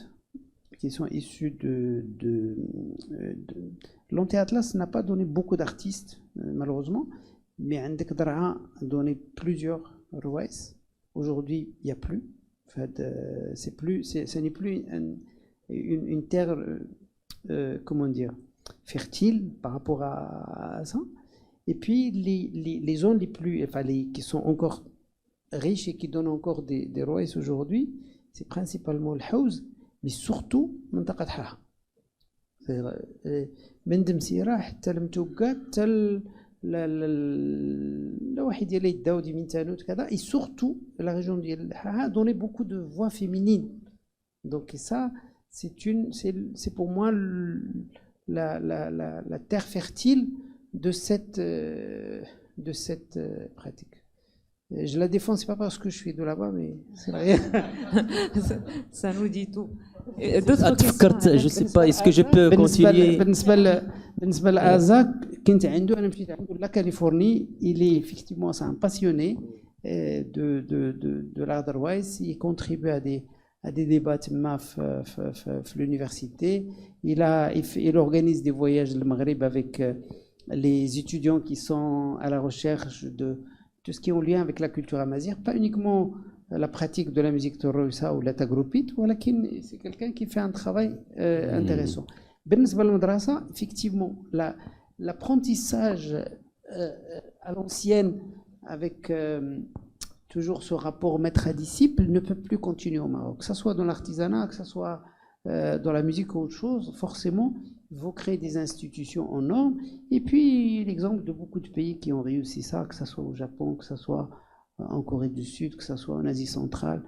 qui sont issus de l'Anti-Atlas n'a pas donné beaucoup d'artistes, malheureusement, mais Andek Draa a donné plusieurs rouaïs. Aujourd'hui, il n'y a plus. En fait, ce n'est plus une terre, comment dire, fertile par rapport à ça. Et puis, les zones les plus, enfin, qui sont encore riches et qui donnent encore des rouaïs aujourd'hui, c'est principalement le Haouz, mais surtout منطقة حاها. من دمسيرة حتى المتوقع حتى الواحد ديال الداودي من تانوت كذا. Et surtout, la région ديال حاها a donné beaucoup de voix féminines. Donc ça, c'est pour moi la terre fertile de cette pratique. Je la défends, c'est pas parce que je suis de là-bas, mais c'est rien. Ça nous dit tout. Je sais pas, est-ce que je peux continuer? بالنسبة لآزاك كنت عنده أنا مشيت عنده لا كاليفورني. Il est effectivement un passionné de l'art d'Arwaïs. Il contribue à des débats à l'université. Il organise des voyages au Maghreb avec les étudiants qui sont à la recherche de tout ce qui est en lien avec la culture amazigh, pas uniquement la pratique de la musique tarouissa ou la tagroupite, mais c'est quelqu'un qui fait un travail intéressant. بالنسبة للمدرسة, effectivement, l'apprentissage à l'ancienne avec toujours ce rapport maître à disciple ne peut plus continuer au Maroc, que ce soit dans l'artisanat, que ce soit dans la musique ou autre chose. Forcément, il faut créer des institutions en normes. Et puis l'exemple de beaucoup de pays qui ont réussi ça, que ce soit au Japon, que ce soit en Corée du Sud, que ce soit en Asie centrale,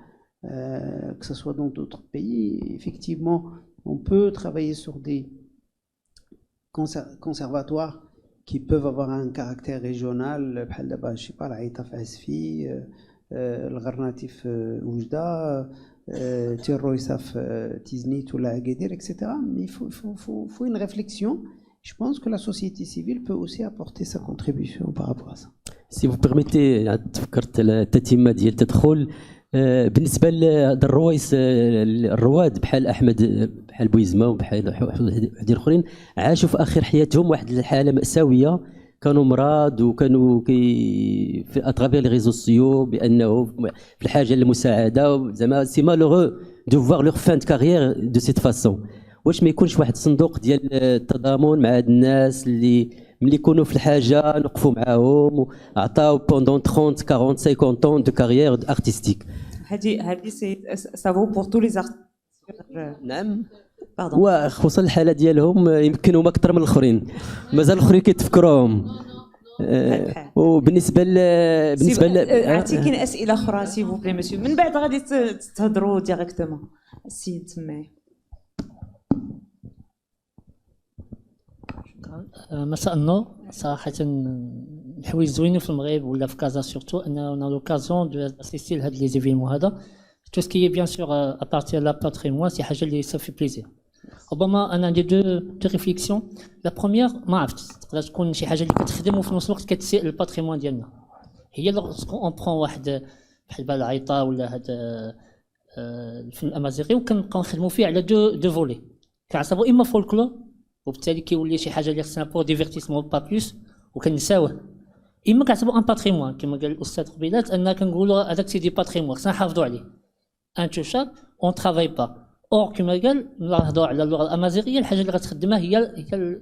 que ce soit dans d'autres pays. Effectivement, on peut travailler sur des conservatoires qui peuvent avoir un caractère régional, je sais pas, l'Aïta في عزفي, الغرناطي في وجدة, Tiroïsa في Tiznit ou la Agadir, etc. Mais il faut une réflexion. Je pense que la société civile peut aussi apporter sa contribution par rapport à ça. Si vous permettez, تفكرت التتمة ديال التدخل. بالنسبه للرويس الرواد بحال احمد بحال بويزما وبحال واحد اخرين عاشوا في اخر حياتهم واحد الحاله ماساويه. كانوا مرض وكانوا في اترافير لي ريزو سوسيو بانه في الحاجه للمساعده. زعما سي مالوغو دو فوار لور فان دو كارير دو سيت فاسون. واش ما يكونش واحد الصندوق ديال التضامن مع هاد الناس اللي ملي يكونوا في الحاجه نوقفوا معاهم وعطاو بوندون 30 40 50 طون دو كارير ارتستيك. هذه ça vaut pour tous les artistes. نعم. وخصوصا الحاله ديالهم يمكنهم اكثر من الاخرين. مازال الاخرين كيتفكروهم. وبالنسبه اعطيكي اسئله اخرى سي فو بلي مسيو من بعد غادي تهضروا ديريكتومون. السيد تماي. مساء النور. صراحة الحوايج زوينين في المغرب ولا في كازا سورتو أننا لوكازيون دو اسيستي لهاد لي زيفينمون هذا. تو سكي بيان سور ابارتير لا باتريمون سي حاجة اللي سافي بليزير. ربما أنا عندي دو ريفليكسيون. لا بروميير ما عرفتش تقدر تكون شي حاجة اللي كتخدم وفي نفس الوقت كتسيء الباتريمون ديالنا. هي اون برون واحد بحال العيطة ولا هاد الفن الأمازيغي وكنبقاو نخدمو فيه على دو فولي. كنعصبو إما فولكلور وبالتالي كيولي شي حاجه اللي خصنا بور ديفيرتيسمون با بلوس وكنساوه. اما كنعتبروا ان باتريمون كما قال الاستاذ قبيلات ان كنقولوا هذاك سي دي باتريمون خصنا نحافظوا عليه. انتوشاب اون ترافاي با. اور كما قال نهضروا على اللغه الامازيغيه الحاجه اللي غتخدمها هي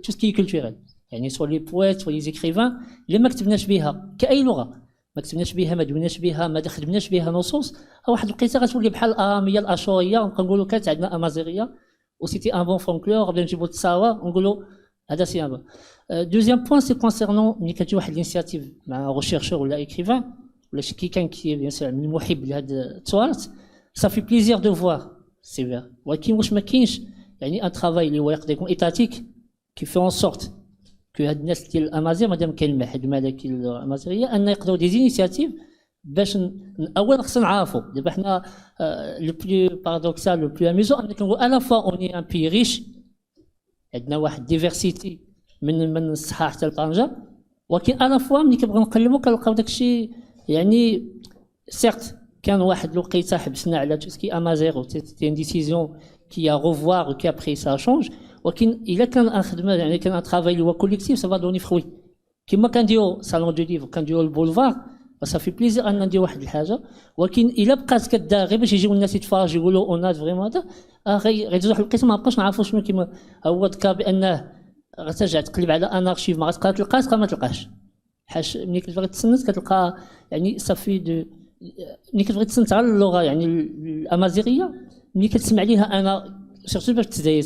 تو سكي كولتوريل. يعني سوا لي بويت سوا لي زيكريفان اللي ما كتبناش بها كاي لغه ما كتبناش بها ما دوناش بها ما خدمناش بها نصوص واحد الوقيته غتولي بحال الاراميه الاشوريه ونبقى نقولوا كانت عندنا امازيغيه ou c'était un bon folklore قبل نجيبو التساوى ونقولوا هذا سي ان. دوزيام بوين سي كونسيرنون ملي كتجي واحد الانيسياتيف مع ريشيرشور ولا ايكريفان ولا شي كان كي بيان سور من المحب لهذا التراث صافي بليزير دو فوار سي فير. ولكن واش ما كاينش يعني ان ترافاي اللي هو يقدر يكون ايتاتيك كي في اون سورت كو هاد الناس ديال الامازيغ مادام كاين المعهد الملكي الامازيغيه ان يقدروا دي زينيسياتيف باش اولا خصنا نعرفوا. دابا حنا لو بلو بارادوكسال لو بلو اميزون ان كنقول الا فوا اوني ان بي ريش عندنا واحد ديفيرسيتي من الصحه حتى لطنجه ولكن انا فوا ملي كنبغيو نقلبوا كنلقاو داكشي يعني سيرت كان واحد الوقيته حبسنا على توسكي امازيغ سيتي ان ديسيزيون كي ا ريفوار كي ابري سا شونج ولكن الا كان ان خدمه يعني كان ان ترافاي اللي هو كوليكتيف سافا دوني فروي كيما كنديرو صالون دو ليفر كنديرو البولفار صافي بليزير ان ندير واحد الحاجه ولكن الا بقات كدار غير باش يجيو الناس يتفرجوا يقولوا اونات فريمون هذا غيدوزو واحد القسم ما بقاش نعرفوا شنو كيما هو ذكر بانه غترجع تقلب على ان ارشيف ما غتلقى تلقى ما تلقاش حاش ملي كتبغي تسنت كتلقى يعني صافي دو ملي كتبغي تسنت على اللغه يعني الامازيغيه ملي كتسمع ليها انا سيرتو باش تزايد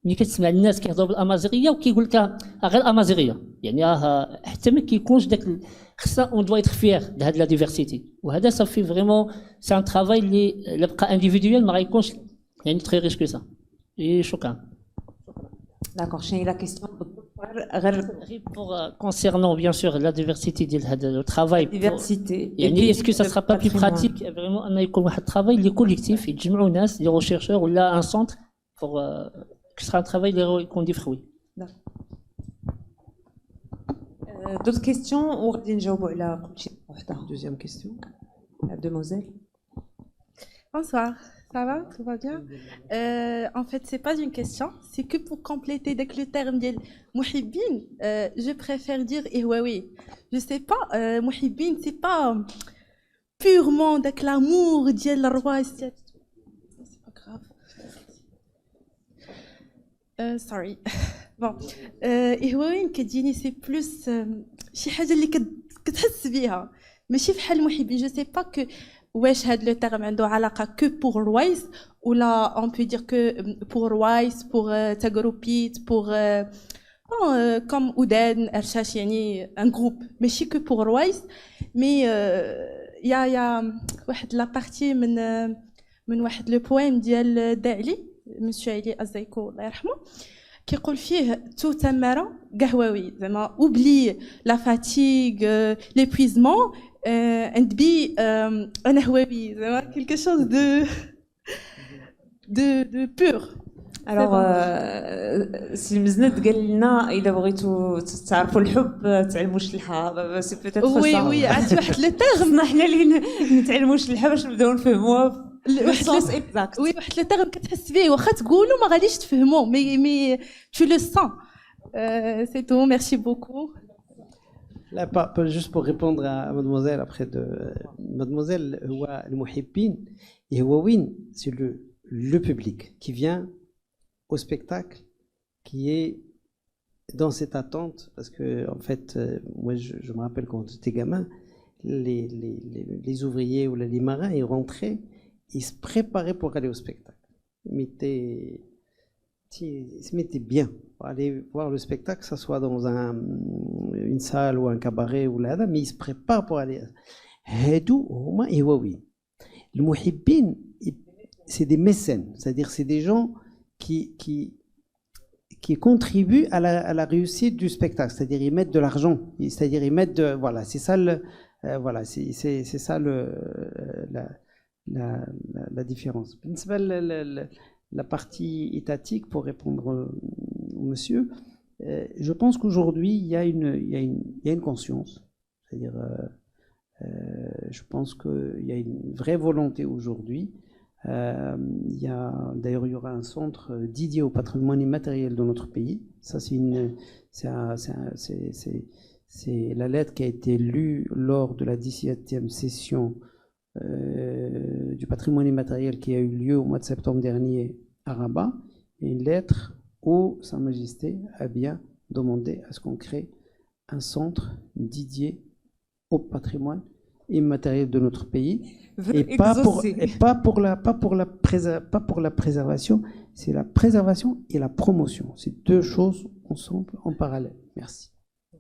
ملي كتسمع الناس كيهضروا بالامازيغيه وكيقول لك غير امازيغيه يعني حتى ما كيكونش داك خصنا اون دوا ايتر فيير لهاد لا ديفيرسيتي وهذا صافي فريمون سي ان ترافاي اللي بقى انديفيدويل ما غيكونش يعني تري ريش كو سا شكرا. D'accord, j'ai la question. Pour concernant bien sûr la diversité de le travail. Diversité. Est-ce que ça sera pas plus pratique vraiment أن يكون واحد travail اللي collectif يتجمعوا ناس les chercheurs ولا un centre pour que ce sera un travail اللي يكون دي fruits. D'autres questions ou غادي نجاوبوا على كلشي وحده. Deuxième question. La demoiselle. Bonsoir. Ça va, tout va bien. En fait, c'est pas une question, c'est que pour compléter dès que le terme de Mouhibin, je préfère dire Ihwawi. Je sais pas, Mouhibin, c'est pas purement de l'amour de le roi. C'est pas grave. Sorry. Bon, Ihwawi, c'est plus شي حاجة اللي كتحس بيها ماشي بحال Mouhibin. Je sais pas que واش هاد لو تيرم عنده علاقه كو بور رويس ولا اون بو دير كو بور رويس بور تاغروبيت بور كوم اودان ارشاش يعني ان جروب ماشي كو بور رويس مي يا واحد لا بارتي من واحد لو بويم ديال داعلي مسيو علي ازايكو الله يرحمه كيقول فيه تو تماره قهووي زعما اوبلي لا فاتيغ ليبويزمون and be un ahwawi, quelque chose de pur. Alors, si المزند قال لنا إذا بغيتوا تعرفوا الحب تعلموا الشلحة سي بوتيتر سا. وي وي عرفتي واحد لو تيرم حنا اللي نتعلموا الشلحة باش نبداو نفهموها واحد اكزاكت. وي واحد لو تيرم كتحس به واخا تقولوا ما غاديش تفهموا مي tu le sens. C'est tout, merci beaucoup. Là, pas juste pour répondre à mademoiselle après de mademoiselle Houa al-Mouhibbin et Houawin, c'est le public qui vient au spectacle, qui est dans cette attente parce que en fait moi je me rappelle quand j'étais gamin les ouvriers ou les marins ils rentraient, ils se préparaient pour aller au spectacle. Ils se mettaient bien pour aller voir le spectacle, que ce soit dans une salle ou un cabaret ou là, mais ils se préparent pour aller. Le Mouhibbin, c'est des mécènes, c'est-à-dire c'est des gens qui contribuent à la réussite du spectacle, c'est-à-dire ils mettent de l'argent, c'est-à-dire ils mettent de, voilà, c'est ça le, voilà, c'est ça la différence. La partie étatique, pour répondre au monsieur, je pense qu'aujourd'hui, il y a une conscience. C'est-à-dire, je pense qu'il y a une vraie volonté aujourd'hui. D'ailleurs, il y aura un centre dédié au patrimoine immatériel dans notre pays. Ça, c'est la lettre qui a été lue lors de la 17e session du patrimoine immatériel qui a eu lieu au mois de septembre dernier à Rabat, et une lettre où Sa Majesté a bien demandé à ce qu'on crée un centre dédié au patrimoine immatériel de notre pays et pas pour la préservation, c'est la préservation et la promotion. C'est deux choses ensemble en parallèle. Merci.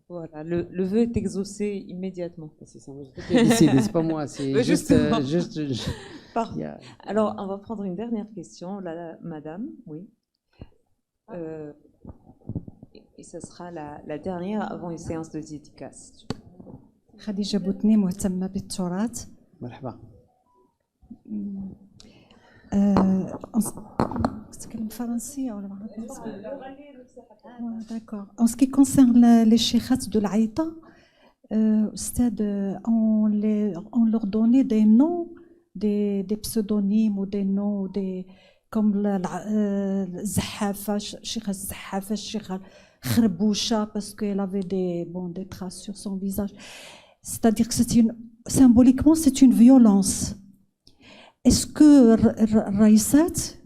Voilà, le vœu est exaucé immédiatement. C'est ça, c'est pas moi, c'est juste. Alors, on va prendre une dernière question, madame, oui. Et ce sera la dernière avant une séance de dédicace. خديجة بوتني مهتمة بالتراث. مرحبا. نتكلم D'accord. En ce qui concerne les cheikhat de l'Aïta, on leur donnait des noms, des pseudonymes ou des noms comme Zahafa, Cheikha Zahafa, Cheikha Khrboucha, parce qu'elle avait des traces sur son visage. C'est-à-dire que symboliquement, c'est une violence. Est-ce que Raïsat,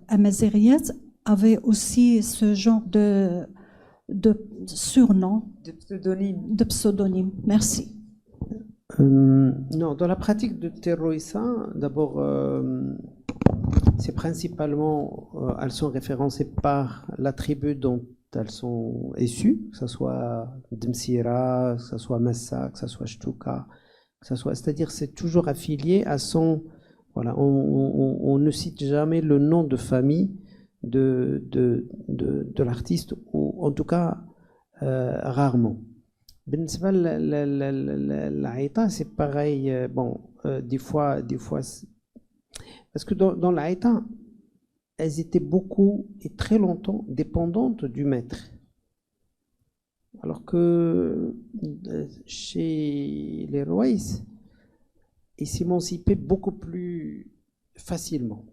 Amazériat, avait aussi ce genre de surnom, de pseudonyme? Merci. Non, dans la pratique de Terroïsa, d'abord, c'est principalement, elles sont référencées par la tribu dont elles sont issues, que ce soit Dmsira, que ce soit Massa, que ce soit Shtouka, c'est-à-dire c'est toujours affilié à son, voilà, on ne cite jamais le nom de famille de l'artiste, ou en tout cas rarement. L'Aïta, c'est pareil, des fois, parce que dans l'Aïta, elles étaient beaucoup et très longtemps dépendantes du maître. Alors que chez les Rouaïs, ils s'émancipaient beaucoup plus facilement.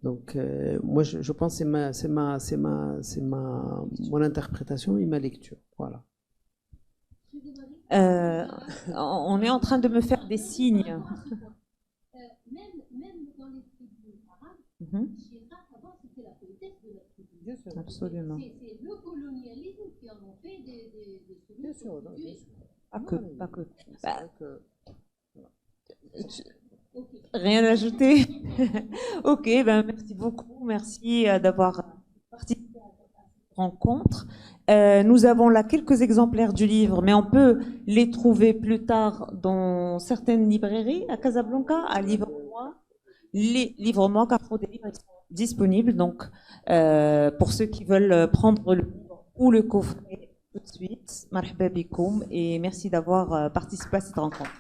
Donc, moi, je pense que c'est mon interprétation et ma lecture. Voilà. On est en train de me faire des signes. Même dans les tribus arabes, avant c'était la poétesse de la tribu. Bien sûr, absolument. C'est le colonialisme qui en ont fait des bien sûr, bien sûr. Pas que. Rien à ajouter. Ok, merci beaucoup. Merci d'avoir participé à cette rencontre. Nous avons là quelques exemplaires du livre, mais on peut les trouver plus tard dans certaines librairies à Casablanca, à Livre-moi. Les Livre-moi, Carrefour des livres, sont disponibles. Donc, pour ceux qui veulent prendre le livre ou le coffret tout de suite, marhaba bikoum, et merci d'avoir participé à cette rencontre.